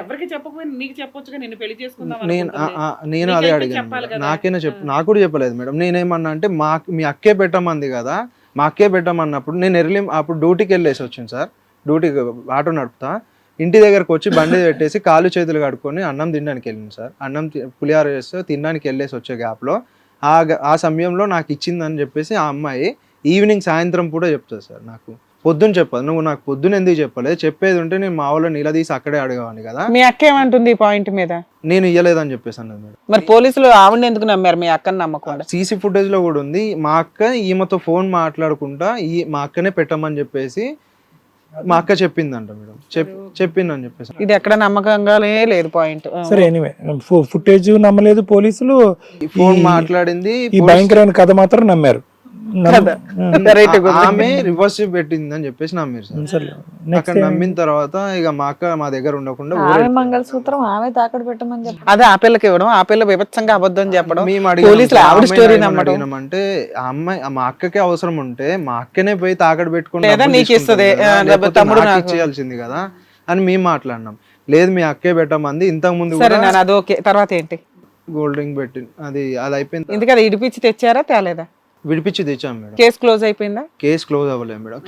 నేను అదే అడిగాను, నాకు కూడా చెప్పలేదు మేడం. నేనేమన్నా అంటే మీ అక్కే పెట్టమంది కదా, మా అక్కే పెట్టమన్నప్పుడు నేను అప్పుడు డ్యూటీకి వెళ్ళేసి వచ్చింది సార్. డ్యూటీకి ఆటో నడుపుతా, ఇంటి దగ్గరకు వచ్చి బండి పెట్టేసి కాళ్ళు చేతులు కడుక్కొని అన్నం తినడానికి వెళ్ళింది సార్. పులిహార చేస్తే తినడానికి వెళ్ళేసి వచ్చే గ్యాప్లో ఆ సమయంలో నాకు ఇచ్చిందని చెప్పేసి ఆ అమ్మాయి ఈవినింగ్ సాయంత్రం కూడా చెప్తుంది సార్. నాకు పొద్దున్న చెప్పదు. నువ్వు నాకు పొద్దున ఎందుకు చెప్పలేదు, చెప్పేది ఉంటే నేను మా వాళ్ళని నిలదీసి అక్కడే అడగవాని కదా. మీ అక్క ఏమంటుంది ఈ పాయింట్ మీద? నేను ఇయ్యలేదని చెప్పేసి అన్నది మేడం. మరి పోలీసులు ఆవిడని ఎందుకు నమ్మారు మీ అక్కని నమ్మకుండా? సీసీ ఫుటేజ్ లో కూడా ఉంది. మా అక్క ఈమెతో ఫోన్ మాట్లాడుకుంటా మా అక్కనే పెట్టమని చెప్పేసి మా అక్క చెప్పిందంట మేడం. చెప్పిందని చెప్పేసి ఇది ఎక్కడ నమ్మకంగానే లేదు పాయింట్. సరే ఎనీవే ఫుటేజ్ నమ్మలేదు పోలీసులు, ఫోన్ మాట్లాడింది, ఈ భయంకరమైన కథ మాత్రం నమ్మారు. ఆమె రివర్స్ పెట్టింది అని చెప్పేసి నమ్మారు సార్. అక్కడ నమ్మిన తర్వాత ఇక మా అక్క మా దగ్గర ఉండకుండా మంగళసూత్రం ఆమె తాకడ పెట్టమని చెప్పి అదే ఆ పిల్లకి ఇవ్వడం, ఆ పిల్ల విభత్సంగా అబద్ధం చెప్పడం, పోలీసులు ఆవిడ స్టోరీ నమ్మడం. అంటే ఆ అమ్మాయి మా అక్కకే అవసరం ఉంటే మా అక్కనే పోయి తాకడ పెట్టుకుంటే నీకు ఇస్తుంది, తమ్ముడు ఇచ్చేయాల్సింది కదా అని మేము మాట్లాడినాం. లేదు మీ అక్కే పెట్టమంది ఇంతకు ముందు. సరే అది ఓకే. తర్వాత ఏంటి? గోల్డ్ రింగ్ పెట్టి అది అయిపోయింది. ఎందుకు అది ఇడిపించి తెచ్చారా తేలేదా? విడిపించి తెచ్చాం మేడం. కేసు క్లోజ్ అయిపోయిందా? కేసు క్లోజ్ అవ్వలేదు మేడం.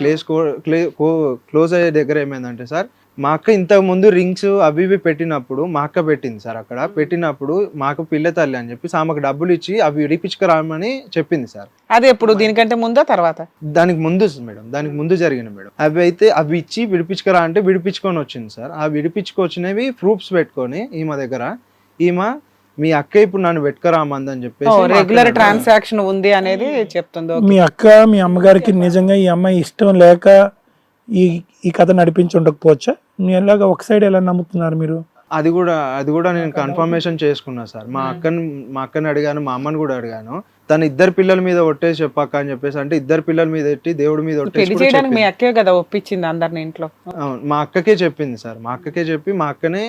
క్లోజ్ అయ్యే దగ్గర ఏమైందంటే సార్, మా అక్క ఇంతకు ముందు రింగ్స్ అవి ఇవి పెట్టినప్పుడు మా అక్క పెట్టింది సార్. అక్కడ పెట్టినప్పుడు మాకు పిల్ల తల్లి అని చెప్పి ఆమెకు డబ్బులు ఇచ్చి అవి విడిపించుకురామని చెప్పింది సార్. అది ఎప్పుడు, దీనికంటే ముందా తర్వాత? దానికి ముందు మేడం, దానికి ముందు జరిగింది మేడం. అవి ఇచ్చి విడిపించుకురా అంటే విడిపించుకొని వచ్చింది సార్. ఆ విడిపించుకొచ్చినవి ప్రూఫ్స్ పెట్టుకొని ఈమె దగ్గర, ఈమె మీ అక్క ఇప్పుడు నన్ను పెట్టుకురామందని చెప్పేసి రెగ్యులర్ ట్రాన్సాక్షన్ ఉంది అనేది చెప్తుంది. మీ అక్క మీ అమ్మగారికి నిజంగా ఈ అమ్మాయి ఇష్టం లేక ఈ కథ నడిపించి ఉండకపోవచ్చా? మీ ఎలాగా ఒక సైడ్ ఎలా నమ్ముతున్నారు మీరు? అది కూడా నేను కన్ఫర్మేషన్ చేసుకున్నా సార్. మా అక్కని అడిగాను, మా అమ్మని కూడా అడిగాను. తను ఇద్దరు పిల్లల మీద ఒట్టేసి చెప్పాక అని చెప్పేసి అంటే ఇద్దరు పిల్లల మీద ఎట్టి దేవుడి మీద పెళ్లి చేయడానికి మీ అక్కే కదా ఒప్పించింది అందరిని ఇంట్లో. మా అక్కకే చెప్పింది సార్. మా అక్కకే చెప్పి మా అక్కనే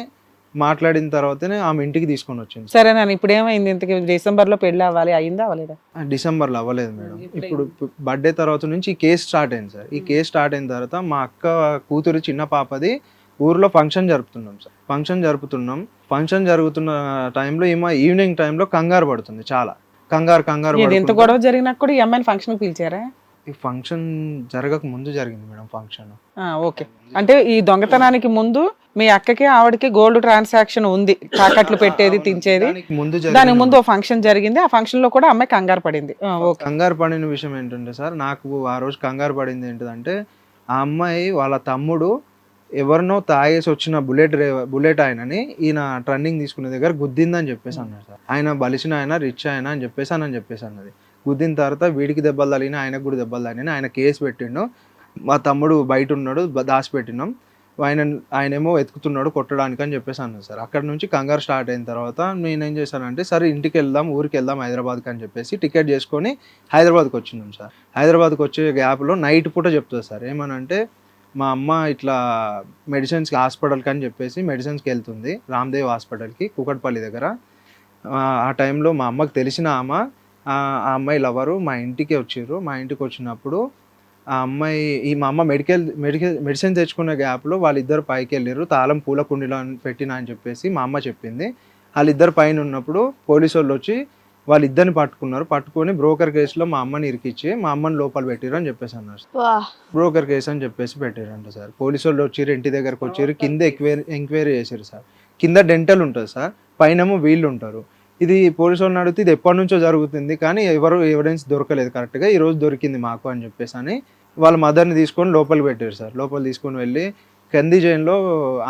మాట్లాడిన తర్వాతనే ఆమె ఇంటికి తీసుకొని వచ్చింది. సరే నాన్న, ఇప్పుడు ఏమైంది? ఇంతకి డిసెంబర్ లో పెళ్లి అవ్వాలి, అయిందా అవ్వలేదా? డిసెంబర్లో అవ్వలేదు మేడం. ఇప్పుడు బర్త్డే తర్వాత నుంచి ఈ కేసు స్టార్ట్ అయింది సార్. ఈ కేసు స్టార్ట్ అయిన తర్వాత మా అక్క కూతురు చిన్న పాపది ఊర్లో ఫంక్షన్ జరుపుతున్నాం సార్. ఫంక్షన్ జరుగుతున్న టైంలో ఈవినింగ్ టైంలో కంగారు పడుతుంది, చాలా కంగారు ఎంత గొడవ జరిగినా కూడా ఈ అమ్మాయిని ఫంక్షన్ పిలిచారా? ఈ ఫంక్షన్ జరగక ముందు జరిగింది మేడం ఫంక్షన్. ఓకే, అంటే ఈ దొంగతనానికి ముందు మీ అక్కకి ఆవిడకి గోల్డ్ ట్రాన్సాక్షన్ ఉంది, తాకట్లు పెట్టేది తించేది. దానికి ముందు ఓ ఫంక్షన్ జరిగింది, ఆ ఫంక్షన్ లో కూడా అమ్మాయి కంగారు పడింది. కంగారు పడిన విషయం ఏంటంటే సార్, నాకు ఆ రోజు కంగారు పడింది ఏంటంటే ఆ అమ్మాయి వాళ్ళ తమ్ముడు ఎవరినో తాగేసి వచ్చిన బుల్లెట్ ఆయనని ఈయన ట్రన్నింగ్ తీసుకునే దగ్గర గుద్దిందని చెప్పేసి అన్నారు సార్. ఆయన బలిసిన ఆయన, రిచ్ ఆయన అని చెప్పేసి అన్నది. గుద్దిన తర్వాత వీడికి దెబ్బలు తగిలిన, ఆయనకు కూడా దెబ్బలు తగిలిన. ఆయన కేసు పెట్టిండు, మా తమ్ముడు బయట ఉన్నాడు, దాచిపెట్టినాం, ఆయనేమో వెతుకుతున్నాడు కొట్టడానికి అని చెప్పేసి అన్నారు సార్. అక్కడ నుంచి కంగారు స్టార్ట్ అయిన తర్వాత నేనేం చేశానంటే, సరే ఇంటికి వెళ్దాం, ఊరికి వెళ్దాం హైదరాబాద్కి అని చెప్పేసి టికెట్ చేసుకొని హైదరాబాద్కి వచ్చినాం సార్. హైదరాబాద్కి వచ్చే గ్యాప్లో నైట్ పూట చెప్తుంది సార్ ఏమనంటే, మా అమ్మ ఇట్లా మెడిసిన్స్కి హాస్పిటల్కి అని చెప్పేసి మెడిసిన్స్కి వెళ్తుంది, రామ్దేవ్ హాస్పిటల్కి కూకట్పల్లి దగ్గర. ఆ టైంలో మా అమ్మకి తెలిసిన ఆ అమ్మాయి లవరు మా ఇంటికి వచ్చిర్రు. మా ఇంటికి వచ్చినప్పుడు ఆ అమ్మాయి మా అమ్మ మెడిసిన్ తెచ్చుకున్న గ్యాప్లో వాళ్ళిద్దరు పైకి వెళ్ళారు, తాళం పూల కుండీలో పెట్టినా అని చెప్పేసి మా అమ్మ చెప్పింది. వాళ్ళిద్దరు పైన ఉన్నప్పుడు పోలీసు వాళ్ళు వచ్చి వాళ్ళిద్దరిని పట్టుకొని బ్రోకర్ కేసులో మా అమ్మని ఇరికిచ్చి మా అమ్మని లోపల పెట్టిరు అని చెప్పేసి అన్నారు. బ్రోకర్ కేసు అని చెప్పేసి పెట్టారంట సార్. పోలీసు వాళ్ళు వచ్చారు, ఇంటి దగ్గరకు వచ్చారు, కింద ఎంక్వైరీ చేశారు సార్. కింద డెంటల్ ఉంటుంది సార్, పైనేమో వీళ్ళు ఉంటారు. ఇది పోలీసు వాళ్ళని అడిగితే ఇది ఎప్పటి నుంచో జరుగుతుంది కానీ ఎవరు ఎవిడెన్స్ దొరకలేదు కరెక్ట్గా, ఈ రోజు దొరికింది మాకు అని చెప్పేసి అని వాళ్ళ మదర్ని తీసుకొని లోపలికి పెట్టారు సార్. లోపల తీసుకొని వెళ్ళి కంది జైన్లో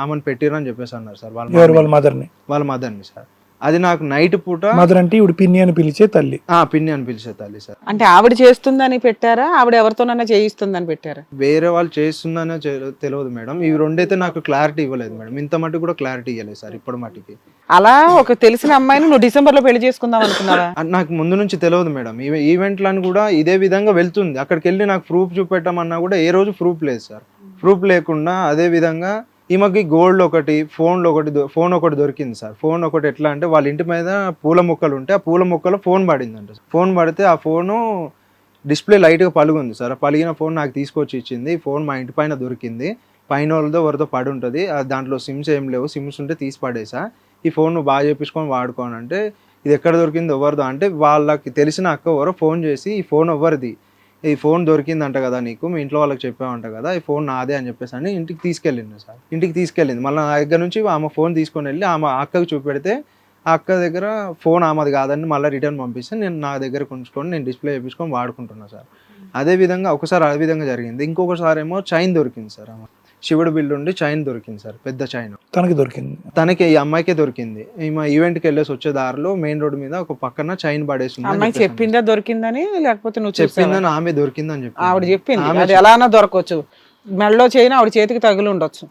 ఆమెను పెట్టిరు అని చెప్పేసి అన్నారు సార్. వాళ్ళ మదర్ని సార్. అది నాకు నైట్ పూట మదర్ అంటే ఇప్పుడు పిన్ని అని పిలిచే తల్లి. పిన్ని అని పిలిచే తల్లి సార్. అంటే ఆవిడ చేస్తుందని పెట్టారా, ఆవిడ ఎవరితోనైనా చేయిస్తుందని పెట్టారా? వేరే వాళ్ళు చేస్తుందనే తెలియదు మేడం. ఇవి రెండైతే నాకు క్లారిటీ ఇవ్వలేదు మేడం. ఇంత మటుకు కూడా క్లారిటీ ఇవ్వలేదు సార్ ఇప్పటి మటుకి. అలా ఒక తెలిసిన అమ్మాయిని నువ్వు డిసెంబర్ లో పెళ్లి చేసుకుందాం అనుకున్నావా? నాకు ముందు నుంచి తెలియదు మేడం. ఈవెంట్లను కూడా ఇదే విధంగా వెళ్తుంది. అక్కడికి వెళ్ళి నాకు ప్రూఫ్ చూపెట్టమన్నా కూడా ఏ రోజు ప్రూఫ్ లేదు సార్. ప్రూఫ్ లేకుండా అదే విధంగా ఈమెకి గోల్డ్ ఒకటి, ఫోన్ ఒకటి దొరికింది సార్. ఫోన్ ఒకటి ఎట్లా అంటే వాళ్ళ ఇంటి మీద పూల మొక్కలు ఉంటే ఆ పూల మొక్కలో ఫోన్ పడిందంట. ఫోన్ పడితే ఆ ఫోను డిస్ప్లే లైట్గా పలుగుంది సార్. పలిగిన ఫోన్ నాకు తీసుకొచ్చి ఇచ్చింది. ఫోన్ మా ఇంటి పైన దొరికింది, పైన వాళ్ళతో ఎవరితో పడి ఉంటుంది, దాంట్లో సిమ్స్ ఏం లేవు, సిమ్స్ ఉంటే తీసి పడేసా. ఈ ఫోన్ నువ్వు బాగా చేపించుకొని వాడుకోను అంటే, ఇది ఎక్కడ దొరికింది ఎవరిదో అంటే, వాళ్ళకి తెలిసిన అక్క ఎవరో ఫోన్ చేసి ఈ ఫోన్ ఎవరిది, ఈ ఫోన్ దొరికిందంట కదా నీకు, మీ ఇంట్లో వాళ్ళకి చెప్పామంట కదా, ఈ ఫోన్ నాదే అని చెప్పేసి అని ఇంటికి తీసుకెళ్ళింది సార్. ఇంటికి తీసుకెళ్ళింది. మళ్ళీ నా దగ్గర నుంచి ఆమె ఫోన్ తీసుకొని వెళ్ళి ఆమె అక్కకి చూపెడితే ఆ అక్క దగ్గర ఫోన్ ఆమెది కాదని మళ్ళీ రిటర్న్ పంపిస్తే నేను నా దగ్గర ఉంచుకొని నేను డిస్ప్లే చేయించుకొని వాడుకుంటున్నాను సార్. అదే విధంగా ఒకసారి అదే విధంగా జరిగింది. ఇంకొకసారి ఏమో చైన్ దొరికింది సార్. ఆమె శివుడు బిల్లు ఉండి చైన్ దొరికింది సార్, పెద్ద చైన్ తనకి, ఈ అమ్మాయికే దొరికింది. ఈమె ఈవెంట్కి వెళ్ళేసి వచ్చే దారిలో మెయిన్ రోడ్ మీద ఒక పక్కన చైన్ పడేసింది. అమ్మాయి చెప్పిందా దొరికిందని, లేకపోతే నువ్వు చెప్పిందని? ఆమె దొరికిందని చెప్పి ఆవిడ చెప్పింది. అది ఎలా అన్నా దొరకవచ్చు, మెడలో చైన్ ఆవిడ చేతికి తగిలి ఉండొచ్చు.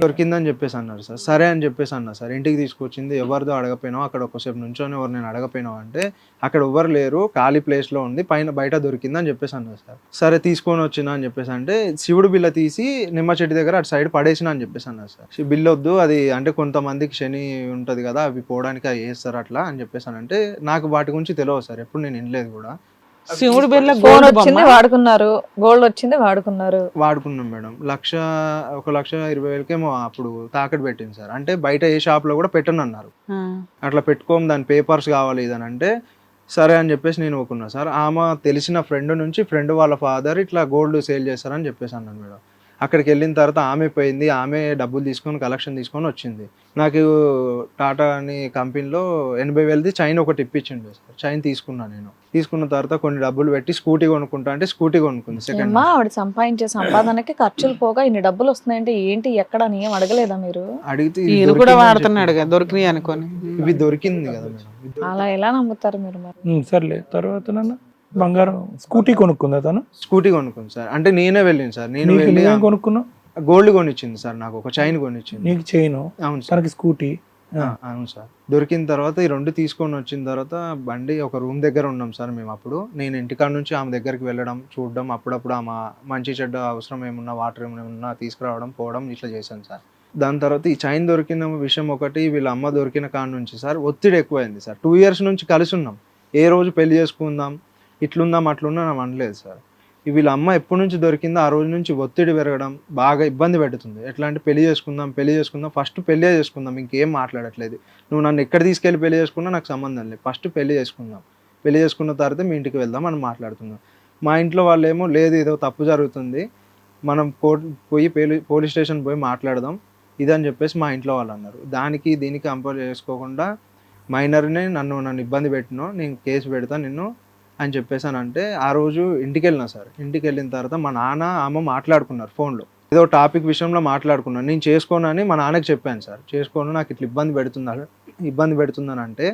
దొరికిందని చెప్పేసి అన్నారు సార్. సరే అని చెప్పేసి అన్నా సార్. ఇంటికి తీసుకొచ్చింది. ఎవరిదో అడగపోయినావు, అక్కడ ఒకసేపు నుంచొని ఎవరు నేను అడగపోయినావు అంటే, అక్కడ ఎవరు లేరు, ఖాళీ ప్లేస్లో ఉంది, బయట దొరికిందని చెప్పేసి అన్నారు సార్. సరే తీసుకొని వచ్చినా అని చెప్పేసి అంటే, శివుడు బిల్ల తీసి నిమ్మ చెట్టు దగ్గర అటు సైడ్ పడేసిన అని చెప్పేసి అన్నారు సార్. బిల్లు వద్దు, అది అంటే కొంతమందికి శని ఉంటుంది కదా, అవి పోవడానికి అవి వేస్తారు అట్లా అని చెప్పేసి అంటే, నాకు వాటి గురించి తెలియదు సార్, ఎప్పుడు నేను వినలేదు కూడా. శివుడి బిళ్ళ ఫోన్ గోల్డ్ వచ్చింది బొమ్మ. వాడుకున్నారు, గోల్డ్ వచ్చింది వాడుకున్నారు. వాడుకున్నాం మేడం. 1,20,000 అప్పుడు తాకట్టు పెట్టింది సార్. అంటే బయట ఏ షాప్ లో కూడా పెట్టనన్నారు. ఆ. అట్లా పెట్టుకోము, దాని పేపర్స్ కావాలి ఇదని అంటే సరే అని చెప్పేసి నేను ఒప్పుకున్నా సార్. ఆమె తెలిసిన ఫ్రెండ్ నుంచి ఫ్రెండ్ వాళ్ళ ఫాదర్ ఇట్లా గోల్డ్ సేల్ చేస్తారని చెప్పేసి అన్నాను మేడం. అక్కడికి వెళ్ళిన తర్వాత ఆమె పోయింది, ఆమె డబ్బులు తీసుకొని కలెక్షన్ తీసుకొని వచ్చింది. నాకు టాటా అని కంపెనీలో 80,000ది చైన్ ఒకటి ఇప్పించిండు సార్. చైన్ తీసుకున్నాను నేను. తీసుకున్న తర్వాత కొన్ని డబ్బులు పెట్టి స్కూటీ కొనుక్కుంటా అంటే స్కూటీ కొనుక్కుంది సెకండ్. అమ్మా ఆవిడ సంపాదించే సంపాదనకి ఖర్చులు పోగా ఇన్ని డబ్బులు వస్తున్నాయంటే ఏంటి ఎక్కడ అని ఏం అడగలేదా మీరు? అడిగితే ఇది ఈయన కూడా దొరికిందని వాడుతున్నాడు చెప్పింది. కదా, దొరికినాయి అనుకోని. ఇవి దొరికింది కదా మేడం. ఇది దొరికింది. అలా ఎలా నమ్ముతారు మీరు మరి? సర్లే, తర్వాత నాన్న బంగారం స్కూటీ కొనుక్కుందా తను? స్కూటీ కొనుక్కుంది సార్. అంటే నేనే వెళ్ళింది సార్. నేను నీకు వెళ్ళి నువ్వేం కొనుక్కున్నావు? గోల్డ్ కొనిచ్చింది సార్, నాకు ఒక చైన్ కొనిచ్చింది. నీకు చైన్, అవును సార్. తనకి స్కూటీ. అవును సార్. దొరికిన తర్వాత ఈ రెండు తీసుకొని వచ్చిన తర్వాత బండి ఒక రూమ్ దగ్గర ఉన్నాం సార్ మేము. అప్పుడు నేను ఇంటికాడ నుంచి ఆమె దగ్గరికి వెళ్ళడం, చూడడం, అప్పుడప్పుడు ఆమె మంచి చెడ్డ అవసరం ఏమున్నా, వాటర్ ఏమున్నా తీసుకురావడం, పోవడం ఇట్లా చేశాను సార్. దాని తర్వాత ఈ చైన్ దొరికిన విషయం ఒకటి, వీళ్ళ అమ్మ దొరికిన కాడ నుంచి సార్ ఒత్తిడి ఎక్కువైంది సార్. 2 years నుంచి కలిసి ఉన్నాం. ఏ రోజు పెళ్లి చేసుకుందాం, ఇట్లుందాం అట్లుందాం అని అనలేదు సార్. వీళ్ళ అమ్మ ఎప్పటి నుంచి దొరికిందో ఆ రోజు నుంచి ఒత్తిడి పెరగడం, బాగా ఇబ్బంది పెడుతుంది. ఎట్లా అంటే పెళ్లి చేసుకుందాం, ఫస్ట్ పెళ్లి చేసుకుందాం, ఇంకేం మాట్లాడట్లేదు. నువ్వు నన్ను ఎక్కడ తీసుకెళ్ళి పెళ్లి చేసుకున్నా నాకు సంబంధం లేదు, ఫస్ట్ పెళ్లి చేసుకుందాం, పెళ్లి చేసుకున్న తర్వాత మీ ఇంటికి వెళ్దాం అని మాట్లాడుతున్నాం. మా ఇంట్లో వాళ్ళు ఏమో లేదు ఏదో తప్పు జరుగుతుంది, మనం పోయి పోలీస్ స్టేషన్ పోయి మాట్లాడదాం ఇదని చెప్పేసి మా ఇంట్లో వాళ్ళు అన్నారు. దానికి దీనికి కంపేర్ చేసుకోకుండా మైనర్ని నన్ను ఇబ్బంది పెట్టినో నేను కేసు పెడతా నిన్ను అని చెప్పేసాను. అంటే ఆ రోజు ఇంటికి వెళ్ళినా సార్. ఇంటికి వెళ్ళిన తర్వాత మా నాన్న అమ్మ మాట్లాడుకున్నారు ఫోన్లో, ఏదో టాపిక్ విషయంలో మాట్లాడుకున్నాను. నేను చేసుకోనని మా నాన్నకి చెప్పాను సార్. చేసుకోను, నాకు ఇట్లా ఇబ్బంది పెడుతుందని అంటే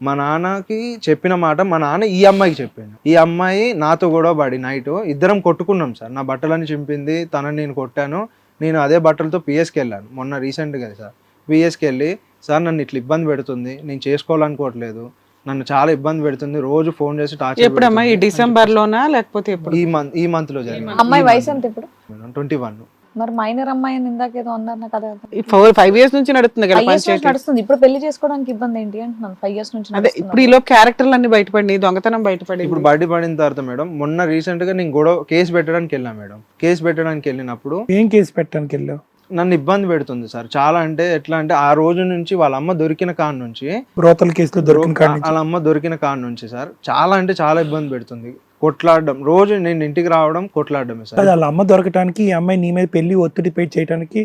మా నాన్నకి చెప్పిన మాట మా నాన్న ఈ అమ్మాయికి చెప్పాను. ఈ అమ్మాయి నాతో గొడవ పడి నైట్ ఇద్దరం కొట్టుకున్నాం సార్. నా బట్టలని చింపింది, తనని నేను కొట్టాను. నేను అదే బట్టలతో పిఎస్కి వెళ్ళాను మొన్న రీసెంట్గా సార్. పిఎస్కి వెళ్ళి సార్ నన్ను ఇట్లా ఇబ్బంది పెడుతుంది, నేను చేసుకోవాలనుకోవట్లేదు, నన్ను చాలా ఇబ్బంది పెడుతుంది, రోజు ఫోన్ చేసి టార్చర్. ఎప్పుడమ్మా, ఈ డిసెంబర్ లోనా లేకపోతే ఎప్పుడు? ఈ మంత్ లో జరిగింది. అమ్మాయి వయసు ఎంత ఇప్పుడు? 21. మరి మైనర్ అమ్మాయి అని ఇందాక ఏదో అన్నారు నాకు అదే 5 years నుంచి నడుస్తుంది కదా 5 years నుంచి పంచాయతీ. నడుస్తుంది. ఇప్పుడు పెళ్లి చేసుకోవడానికి ఇబ్బంది ఏంటి అంటున్నాను. 5 years నుంచి అదే నడుస్తుంది. ఇప్పుడు ఈలో క్యారెక్టర్లు అన్ని బయటపడి, దొంగతనం బయటపడి. ఇప్పుడు బయటపడిన తర్వాత మేడం మొన్న రీసెంట్ గా నేను కేసు పెట్టడానికి వెళ్ళాను మేడం. కేసు పెట్టడానికి వెళ్ళినప్పుడు ఏం కేసు పెట్టడానికి వెళ్ళావు? నన్ను ఇబ్బంది పెడుతుంది సార్ చాలా. అంటే ఎట్లా అంటే ఆ రోజు నుంచి వాళ్ళ అమ్మ దొరికిన కాడ నుంచి, బ్రోతల్ కేసులో దొరికిన కాడ నుంచి వాళ్ళ అమ్మ దొరికిన కాడ నుంచి సార్ చాలా అంటే చాలా ఇబ్బంది పెడుతుంది. కొట్లాడడం, రోజు నేను ఇంటికి రావడం కొట్లాడడమే సార్. వాళ్ళ అమ్మ దొరకటానికి ఈ అమ్మాయి నీ మీద పెళ్లి ఒత్తిడి పై చేయడానికి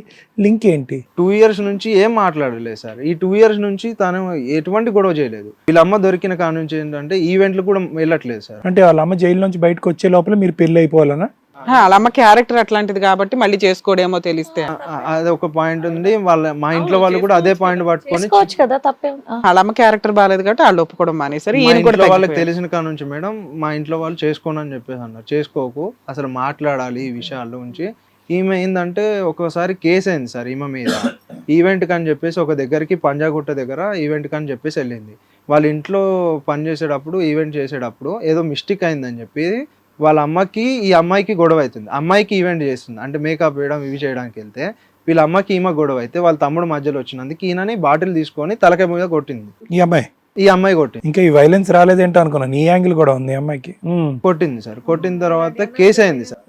లింక్ ఏంటి? 2 years నుంచి ఏం మాట్లాడలేదు సార్. ఈ 2 years నుంచి తను ఎటువంటి గొడవ చేయలేదు. వీళ్ళ అమ్మ దొరికిన కాడ నుంచి ఏంటంటే ఈవెంట్లు కూడా వెళ్ళట్లేదు సార్. అంటే వాళ్ళ అమ్మ జైలు నుంచి బయటకు వచ్చే లోపల మీరు పెళ్లి అయిపోవాలనా? వాళ్ళ అమ్మ క్యారెక్టర్ అట్లాంటిది కాబట్టి మళ్ళీ చేసుకోడేమో తెలిస్తే. అదే ఒక పాయింట్ ఉంది. మా ఇంట్లో వాళ్ళు కూడా అదే పాయింట్ పట్టుకొని, చేసుకోవచ్చు కదా, తప్పే. వాళ్ళ అమ్మ క్యారెక్టర్ బాగాలేదు కాబట్టి వాళ్ళు ఒప్పుకోవడం మానేసరి. మా ఈయన కూడా ఇంట్లో వాళ్ళకి తగ్గిపోయాడు. తెలిసిన కాడ నుంచి మేడం మా ఇంట్లో వాళ్ళు చేసుకోను అని చెప్పేసి అన్నారు. చేసుకోకు, అసలు మాట్లాడాలి ఈ విషయాల గురించి. ఈమె ఏంటంటే ఒకసారి కేసు అయింది సార్ ఈమె మీద. ఈవెంట్ కని చెప్పేసి ఒక దగ్గరికి పంజాగుట్ట దగ్గర ఈవెంట్ కని చెప్పేసి వెళ్ళింది. వాళ్ళ ఇంట్లో పని చేసేటప్పుడు, ఈవెంట్ చేసేటప్పుడు ఏదో మిస్టేక్ అయిందని చెప్పి వాళ్ళ అమ్మకి ఈ అమ్మాయికి గొడవ అవుతుంది. అమ్మాయికి ఈవెంట్ చేస్తుంది అంటే మేకప్ వేయడం ఇవి చేయడానికి వెళ్తే వీళ్ళ అమ్మకి ఈమె గొడవ అయితే వాళ్ళ తమ్ముడు మధ్యలో వచ్చినందుకు ఈయనని బాటిల్ తీసుకొని తలకాయ మీద కొట్టింది. ఈ అమ్మాయి కొట్టింది. ఇంకా ఈ వైలెన్స్ రాలేదేంటో అనుకున్నా, నీ యాంగిల్ కూడా ఉంది అమ్మాయికి. కొట్టింది సార్. కొట్టిన తర్వాత కేసు అయింది సార్.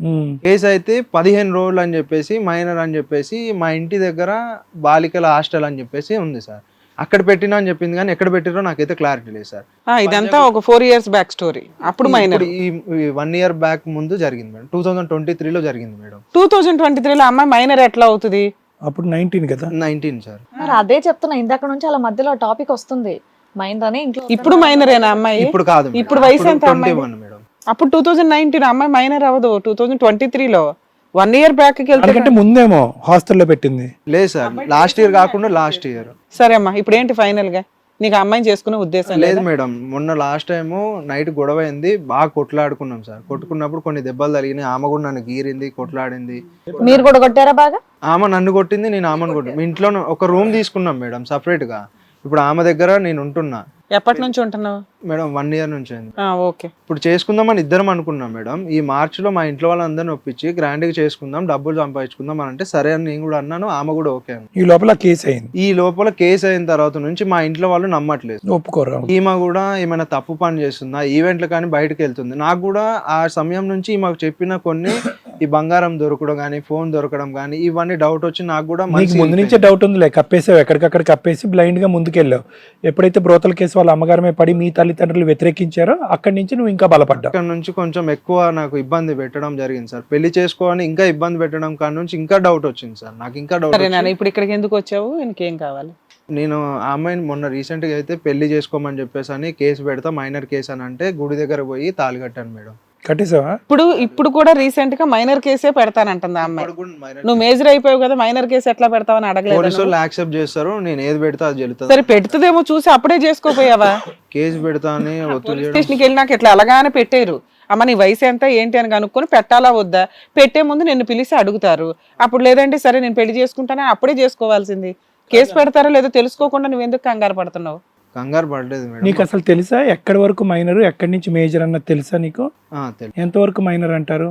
కేసు అయితే 15 రోజులు అని చెప్పేసి, మైనర్ అని చెప్పేసి, మా ఇంటి దగ్గర బాలికల హాస్టల్ అని చెప్పేసి ఉంది సార్. అక్కడ పెట్టినా అని చెప్పింది కానీ ఎక్కడ పెట్టిరో నాకైతే క్లారిటీ లేదు సార్. ఇదంతా ఒక 4 years బ్యాక్ స్టోరీ. అప్పుడు మైనర్. ఈ 1 year బ్యాక్ ముందు జరిగింది మేడం. 2023లో జరిగింది మేడం. 2023లో అమ్మాయి మైనర్ ఎట్లా అవుతుంది? అప్పుడు 19 కదా. 19 సార్. మరి అదే చెప్తున్నా, ఇందాక నుంచి అలా మధ్యలో టాపిక్ వస్తుంది. మైనర్ అనే ఇంట్లో ఇప్పుడు మైనరేనా అమ్మాయి? ఇప్పుడు కాదు మేడం. ఇప్పుడు వయసు ఎంత అమ్మాయి? 21 మేడం. అప్పుడు 2019 అమ్మాయి మైనర్ అవ్వదు. 2023లో 1 year బ్యాక్ కి వెళ్తే అందుకంటే ముందేమో హాస్టల్లో పెట్టింది. లేదు సార్, లాస్ట్ ఇయర్ కాకుండా లాస్ట్ ఇయర్. సరే అమ్మా, ఇప్పుడు ఏంటి ఫైనల్ గా నీకు అమ్మాయిని చేసుకునే ఉద్దేశం లేదు లేదా? మేడం. మొన్న లాస్ట్ టైము నైట్ గొడవ అయింది, బాగా కొట్లాడుకున్నాం సార్. కొట్టుకున్నప్పుడు కొన్ని దెబ్బలు తగిలినాయి. ఆమె కూడా నన్ను గీరింది, కొట్లాడింది. మీరు కూడా కొట్టారా బాగా? ఆమె నన్ను కొట్టింది, నేను ఆమెను కొట్టింది. మీ ఇంట్లో ఒక రూమ్ తీసుకున్నాం మేడం సపరేట్ గా. ఇప్పుడు ఆమె దగ్గర నేను ఉంటున్నా ఎప్పటి నుంచి ఉంటున్నావు? మేడం 1 year నుంచి అయింది. ఓకే. ఇప్పుడు చేసుకుందామని ఇద్దరం అనుకున్నాం మేడం. ఈ మార్చిలో మా ఇంట్లో వాళ్ళందరిని ఒప్పించి గ్రాండ్గా చేసుకుందాం, డబ్బులు సంపాదించుకుందాం అని అంటే సరే అని నేను కూడా అన్నాను, ఆమె కూడా ఓకే అని. ఈ లోపల కేసు అయింది. ఈ లోపల కేసు అయిన తర్వాత నుంచి మా ఇంట్లో వాళ్ళు నమ్మట్లేదు, ఒప్పుకోరు. ఈమె కూడా ఏమైనా తప్పు పని చేస్తుందా, ఈవెంట్లు కానీ బయటకు వెళ్తుంది. నాకు కూడా ఆ సమయం నుంచి మాకు చెప్పిన కొన్ని ఈ బంగారం దొరకడం కానీ ఫోన్ దొరకడం కానీ ఇవన్నీ డౌట్ వచ్చి నాకు కూడా నీకు ముందు నుంచే డౌట్ ఉందిలే, కప్పేసావు, ఎక్కడికక్కడ కప్పేసి బ్లైండ్ గా ముందుకెళ్ళావు. ఎప్పుడైతే బ్రోతల కేసు వాళ్ళ అమ్మగారమే పడి మీ తల్లిదండ్రులు వ్యతిరేకించారో అక్కడి నుంచి నువ్వు ఇంకా బలపడ్డావు. అక్కడ నుంచి కొంచెం ఎక్కువ నాకు ఇబ్బంది పెట్టడం జరిగింది సార్. పెళ్లి చేసుకోవాలని ఇంకా ఇబ్బంది పెట్టడం కాడ నుంచి ఇంకా డౌట్ వచ్చింది సార్. నాకు ఇంకా డౌట్. సరే నాన్న, ఇప్పుడు ఇక్కడికి ఎందుకు వచ్చావు? ఇంకేం కావాలి? నేను ఆ అమ్మాయిని మొన్న రీసెంట్ గా అయితే పెళ్లి చేసుకోమని చెప్పేసి అని కేసు పెడతా, మైనర్ కేసు అని అంటే గుడి దగ్గర పోయి తాళి కట్టాను మేడం. కట్టేసావా? ఇప్పుడు కూడా రీసెంట్ గా మైనర్ కేసే పెడతానంటుంది ఆ అమ్మాయి. నువ్వు మేజర్ అయిపోయావు కదా, మైనర్ కేసు ఎట్లా పెడతావని అడగలేదు. పోలీసులు యాక్సెప్ట్ చేస్తారు, నేను ఏది పెడతా అది జరుగుతుంది. సరే పెడుతుందేమో చూసి అప్పుడే చేసుకోపోయావా? కేసు పెడతా అని ఒత్తిడి చేయడం. స్టేషన్కి వెళ్ళి నాకు ఇట్లా అలాగానే పెట్టారు, అమ్మ నీ వయసు ఎంత ఏంటి అని కనుక్కొని పెట్టాలా వద్దా, పెట్టే ముందు నిన్ను పిలిచి అడుగుతారు. అప్పుడు లేదంటే సరే నేను పెళ్లి చేసుకుంటానని అప్పుడే చేసుకోవాల్సింది. కేసు పెడతారో లేదో తెలుసుకోకుండా నువ్వు ఎందుకు కంగారు పడుతున్నావు? కంగారు పడలేదు మేడం. నీకు అసలు తెలుసా ఎక్కడి వరకు మైనర్, ఎక్కడి నుంచి మేజర్ అన్నది తెలుసా నీకు? ఎంత వరకు మైనర్ అంటారు?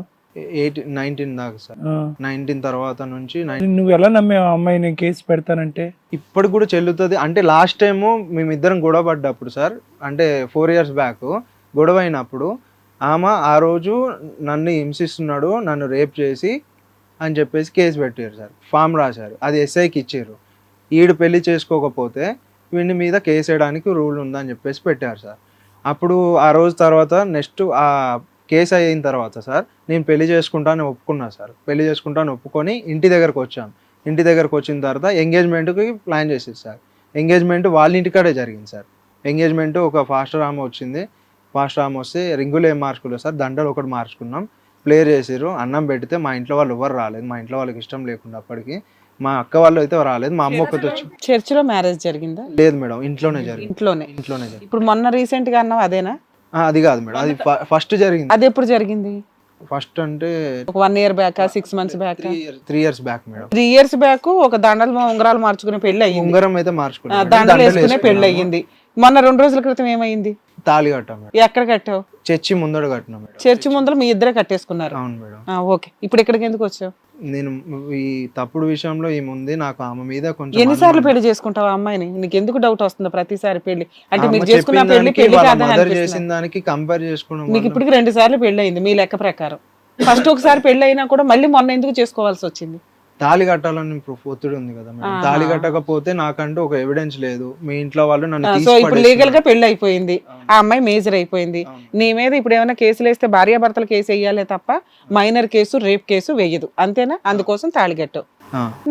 19 దాకా సార్. 19 తర్వాత నుంచి నువ్వు ఎలా నమ్మావు ఆ అమ్మాయి నేను కేసు పెడతానంటే? ఇప్పుడు కూడా చెల్లుతుంది అంటే. లాస్ట్ టైము మేమిద్దరం గొడవ పడ్డప్పుడు సార్, అంటే 4 years బ్యాక్ గొడవ అయినప్పుడు ఆమె ఆ రోజు నన్ను హింసిస్తున్నాడు, నన్ను రేప్ చేసి అని చెప్పేసి కేసు పెట్టారు సార్. ఫామ్ రాశారు, అది ఎస్ఐకి ఇచ్చారు. ఈడు పెళ్లి చేసుకోకపోతే వీడి మీద కేసు వేయడానికి రూల్ ఉందని చెప్పేసి పెట్టారు సార్. అప్పుడు ఆ రోజు తర్వాత నెక్స్ట్ ఆ కేసు అయిన తర్వాత సార్ నేను పెళ్లి చేసుకుంటాను ఒప్పుకున్నా సార్. పెళ్లి చేసుకుంటాను ఒప్పుకొని ఇంటి దగ్గరకు వచ్చాను. ఇంటి దగ్గరకు వచ్చిన తర్వాత ఎంగేజ్మెంట్కి ప్లాన్ చేసేది సార్. ఎంగేజ్మెంట్ వాళ్ళ ఇంటికాడే జరిగింది సార్. ఎంగేజ్మెంట్ ఒక ఫాస్టర్ ఆమె వచ్చింది. ఫాస్టర్ ఆమె వస్తే రింగులు ఏం మార్చుకోలేదు సార్, దండలు ఒకటి మార్చుకున్నాం. ప్లేయర్ చేసారు, అన్నం పెడితే మా ఇంట్లో వాళ్ళు ఎవరు రాలేదు. మా ఇంట్లో వాళ్ళకి ఇష్టం లేకుండా అప్పటికి మా అక్క వాళ్ళు అయితే రాలేదు. మా అమ్మ ఒకటి వచ్చి. చర్చిలో మ్యారేజ్ జరిగిందా? లేదు మేడం, ఇంట్లోనే జరిగింది. ఇంట్లోనే జరిగింది. ఇప్పుడు మొన్న రీసెంట్ గా అన్నావు అదేనా? అది కాదు మేడం, అది ఫస్ట్ జరిగింది. అది ఎప్పుడు జరిగింది? ఫస్ట్ అంటే ఒక 1 year back, 6 months back? 3 years back madam. 3 years back ఒక దండలు ఉంగరాలు మార్చుకునే పెళ్లి అయ్యింది. ఉంగరం అయితే మార్చుకున్నాం, దండలు వేసుకునే పెళ్లి అయ్యింది. మొన్న 2 రోజుల క్రితం ఏమైంది? తాళి కట్టాం మేడం. ఎక్కడ కట్టావు? చర్చి ముందర కట్టినాం మేడం. చర్చి ముందర మీ ఇద్దరే కట్టేసుకున్నారు? అవును మేడం. ఓకే, ఇప్పుడు ఇక్కడికి ఎందుకు వచ్చావు? నేను ఈ తప్పుడు విషయంలో ఏముంది, నాకు ఆమె మీద కొంచెం. ఎన్నిసార్లు పెళ్లి చేసుకుంటావు ఆ అమ్మాయిని? నీకు ఎందుకు డౌట్ వస్తుంది ప్రతిసారి పెళ్లి అంటే? మీరు చేసుకున్న పెళ్లి చేసిన దానికి కంపేర్ చేసుకోవడం. మీకు ఇప్పటికి 2 సార్లు పెళ్లి అయింది మీ లెక్క ప్రకారం. ఫస్ట్ ఒకసారి పెళ్లి అయినా కూడా మళ్ళీ మొన్న ఎందుకు చేసుకోవాల్సి వచ్చింది? తాళి కట్టాలని ఒత్తిడి ఉంది కదా మేడం. తాళి కట్టకపోతే నాకంటూ ఒక ఎవిడెన్స్ లేదు. మీ ఇంట్లో వాళ్ళు నన్ను. సో ఇప్పుడు లీగల్ గా పెళ్లి అయిపోయింది, ఆ అమ్మాయి మేజర్ అయిపోయింది. నీ మీద ఇప్పుడు ఏమైనా కేసులు వేస్తే భార్యాభర్తల కేసు వేయాలే తప్ప మైనర్ కేసు, రేప్ కేసు వేయదు, అంతేనా? అందుకోసం తాళి కట్టావు,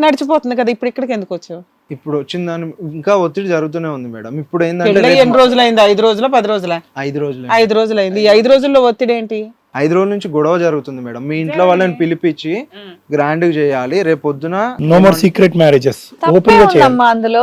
నడిచిపోతుంది కదా. ఇప్పుడు ఇక్కడికి ఎందుకు వచ్చావు? ఇప్పుడు వచ్చిన దాని ఇంకా ఒత్తిడి జరుగుతూనే ఉంది మేడం. ఇప్పుడు ఏంటంటే ఎన్ని రోజులు అయింది? 5 రోజులా 10 రోజులా? 5 రోజులు. 5 రోజులు అయింది. ఈ 5 రోజుల్లో ఒత్తిడి ఏంటి? 5 రోజుల నుంచి గొడవ జరుగుతుంది మేడం. మీ ఇంట్లో వాళ్ళని పిలిపించి గ్రాండ్ గా చేయాలి, రేపు పొద్దున no more secret marriages open గా చేయాలి. అందులో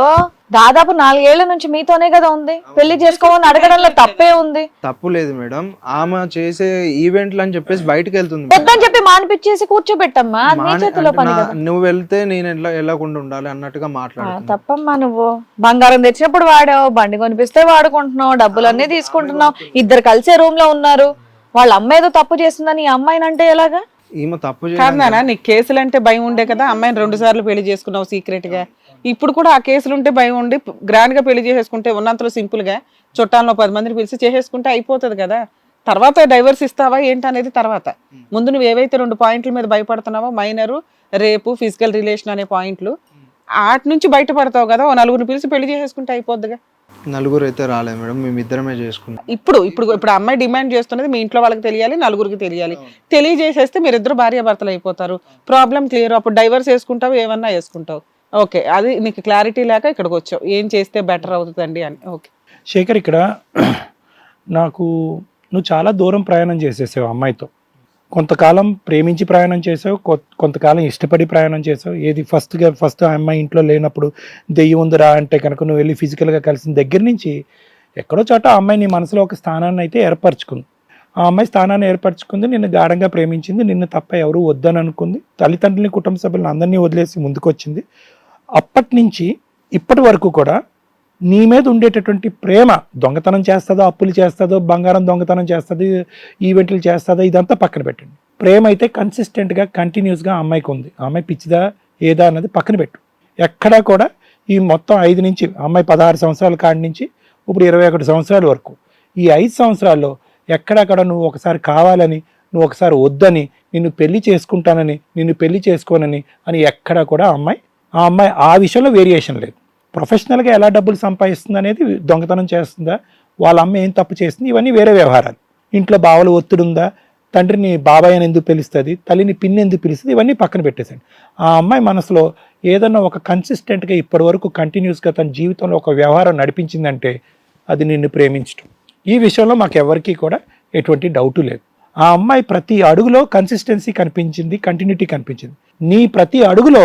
దాదాపు 4 ఏళ్ల నుంచి మీతోనే కదా ఉంది. పెళ్లి చేసుకోవాలని అడగడంలో తప్పే ఉంది? తప్పు లేదు మేడం. ఆమె చేసే ఈవెంట్లు అని చెప్పేసి బయటకు వెళ్తుంది. వద్దని చెప్పి మానిపించేసి కూర్చోబెట్టమ్మా, నీ చేతిలో పని కదా. నువ్వు వెళ్తే నేను వెళ్ళకుండా ఉండాలి అన్నట్టుగా మాట్లాడుతున్నా. తప్పమ్మా, నువ్వు బంగారం తెచ్చినప్పుడు వాడావు, బండి కొనిపిస్తే వాడుకుంటున్నావు, డబ్బులన్నీ తీసుకుంటున్నావు, ఇద్దరు కలిసే రూమ్ లో ఉన్నారు. వాళ్ళ అమ్మ ఏదో తప్పు చేస్తుందని ఈ అమ్మాయిని అంటే ఎలాగా? ఈమె తప్పు కాదనా? నీకు కేసులు అంటే భయం ఉండే కదా, అమ్మాయిని 2 సార్లు పెళ్లి చేసుకున్నావు సీక్రెట్ గా. ఇప్పుడు కూడా ఆ కేసులు ఉంటే భయం ఉండి గ్రాండ్ గా పెళ్లి చేసేసుకుంటే ఉన్నంతలో సింపుల్ గా చుట్టాలను 10 మందిని పిలిచి చేసేసుకుంటే అయిపోతుంది కదా. తర్వాత డైవర్స్ ఇస్తావా ఏంటి అనేది తర్వాత. ముందు నువ్వు ఏవైతే 2 పాయింట్ల మీద భయపడుతున్నావో, మైనరు, రేపు, ఫిజికల్ రిలేషన్ అనే పాయింట్లు, వాటి నుంచి బయటపడతావు కదా. 4 పిలిచి పెళ్లి చేసేసుకుంటే అయిపోద్దిగా. 4 అయితే రాలేదు మేడం, మేమిద్దరమే చేసుకున్నాం. ఇప్పుడు అమ్మాయి డిమాండ్ చేస్తున్నది మీ ఇంట్లో వాళ్ళకి తెలియాలి, 4 తెలియాలి. తెలియజేసేస్తే మీరిద్దరు భార్యాభర్తలు అయిపోతారు, ప్రాబ్లం క్లియర్. అప్పుడు డైవర్స్ వేసుకుంటావు, ఏమన్నా వేసుకుంటావు. ఓకే, అది నీకు క్లారిటీ లేక ఇక్కడికి వచ్చావు, ఏం చేస్తే బెటర్ అవుతుందండి అని. ఓకే శేఖర్, ఇక్కడ నాకు నువ్వు చాలా దూరం ప్రయాణం చేసేసావు అమ్మాయితో. కొంతకాలం ప్రేమించి ప్రయాణం చేసావు, కొంతకాలం ఇష్టపడి ప్రయాణం చేసావు. ఏది ఫస్ట్ ఆ అమ్మాయి ఇంట్లో లేనప్పుడు దెయ్యం ఉందిరా అంటే కనుక నువ్వు వెళ్ళి ఫిజికల్గా కలిసిన దగ్గర నుంచి ఎక్కడో చోట ఆ అమ్మాయి నీ మనసులో ఒక స్థానాన్ని అయితే ఏర్పరచుకుంది. ఆ అమ్మాయి స్థానాన్ని ఏర్పరచుకుంది, నిన్ను గాఢంగా ప్రేమించింది, నిన్ను తప్ప ఎవరు వద్దని అనుకుంది, తల్లిదండ్రులని, కుటుంబ సభ్యులను అందరినీ వదిలేసి ముందుకు వచ్చింది. అప్పటి నుంచి ఇప్పటి వరకు కూడా నీ మీద ఉండేటటువంటి ప్రేమ, దొంగతనం చేస్తుందో, అప్పులు చేస్తుందో, బంగారం దొంగతనం చేస్తుంది, ఈవెంట్లు చేస్తుందో, ఇదంతా పక్కన పెట్టండి. ప్రేమ అయితే కన్సిస్టెంట్గా కంటిన్యూస్గా ఆ అమ్మాయికి ఉంది. ఆ అమ్మాయి పిచ్చిదా ఏదా అన్నది పక్కన పెట్టు. ఎక్కడా కూడా ఈ మొత్తం 5 నుంచి అమ్మాయి 16 సంవత్సరాల కాడి నుంచి ఇప్పుడు 21 సంవత్సరాల వరకు ఈ 5 సంవత్సరాల్లో ఎక్కడక్కడ నువ్వు ఒకసారి కావాలని, నువ్వు ఒకసారి వద్దని, నిన్ను పెళ్లి చేసుకుంటానని, నిన్ను పెళ్లి చేసుకోనని అని ఎక్కడా కూడా ఆ అమ్మాయి ఆ విషయంలో వేరియేషన్ లేదు. ప్రొఫెషనల్గా ఎలా డబ్బులు సంపాదిస్తుంది అనేది, దొంగతనం చేస్తుందా, వాళ్ళ అమ్మ ఏం తప్పు చేస్తుంది, ఇవన్నీ వేరే వ్యవహారాలు. ఇంట్లో బావలు ఒత్తిడి ఉందా, తండ్రిని బాబాయ్ అని ఎందుకు పిలుస్తుంది, తల్లిని పిన్ని ఎందుకు పిలుస్తుంది, ఇవన్నీ పక్కన పెట్టేశాడు. ఆ అమ్మాయి మనసులో ఏదన్నా ఒక కన్సిస్టెంట్గా ఇప్పటి వరకు కంటిన్యూస్గా తన జీవితంలో ఒక వ్యవహారం నడిపించిందంటే అది నిన్ను ప్రేమించడం. ఈ విషయంలో మాకు ఎవరికీ కూడా ఎటువంటి డౌటు లేదు. ఆ అమ్మాయి ప్రతి అడుగులో కన్సిస్టెన్సీ కనిపించింది, కంటిన్యూటీ కనిపించింది. నీ ప్రతి అడుగులో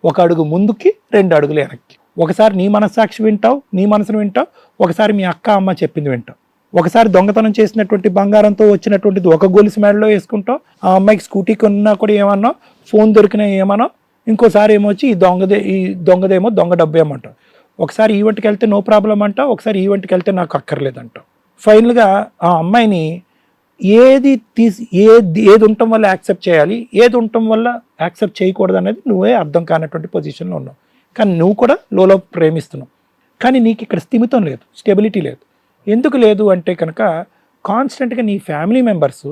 ఒక అడుగు ముందుకి, 2 అడుగులు వెనక్కి. ఒకసారి నీ మనస్సాక్షి వింటావు, నీ మనసును వింటావు, ఒకసారి మీ అక్క అమ్మ చెప్పింది వింటావు. ఒకసారి దొంగతనం చేసినటువంటి బంగారంతో వచ్చినటువంటిది ఒక గొలుసు మెడలో వేసుకుంటావు, ఆ అమ్మాయికి స్కూటీ కొన్నా కూడా ఏమన్నా, ఫోన్ దొరికినా ఏమన్నా, ఇంకోసారి ఏమొచ్చి ఈ దొంగదేమో దొంగ డబ్బు ఏమంటావు. ఒకసారి ఈవెంట్కి వెళ్తే నో ప్రాబ్లం అంటావు, ఒకసారి ఈవెంట్కి వెళ్తే నాకు అక్కర్లేదంటావు. ఫైనల్గా ఆ అమ్మాయిని ఏది ఉండటం వల్ల యాక్సెప్ట్ చేయాలి, ఏది ఉండటం వల్ల యాక్సెప్ట్ చేయకూడదు అనేది నువ్వే అర్థం కానటువంటి పొజిషన్లో ఉన్నావు. కానీ నువ్వు కూడా లోలో ప్రేమిస్తున్నావు, కానీ నీకు ఇక్కడ స్థిమితం లేదు, స్టెబిలిటీ లేదు. ఎందుకు లేదు అంటే కనుక కాన్స్టెంట్గా నీ ఫ్యామిలీ మెంబర్స్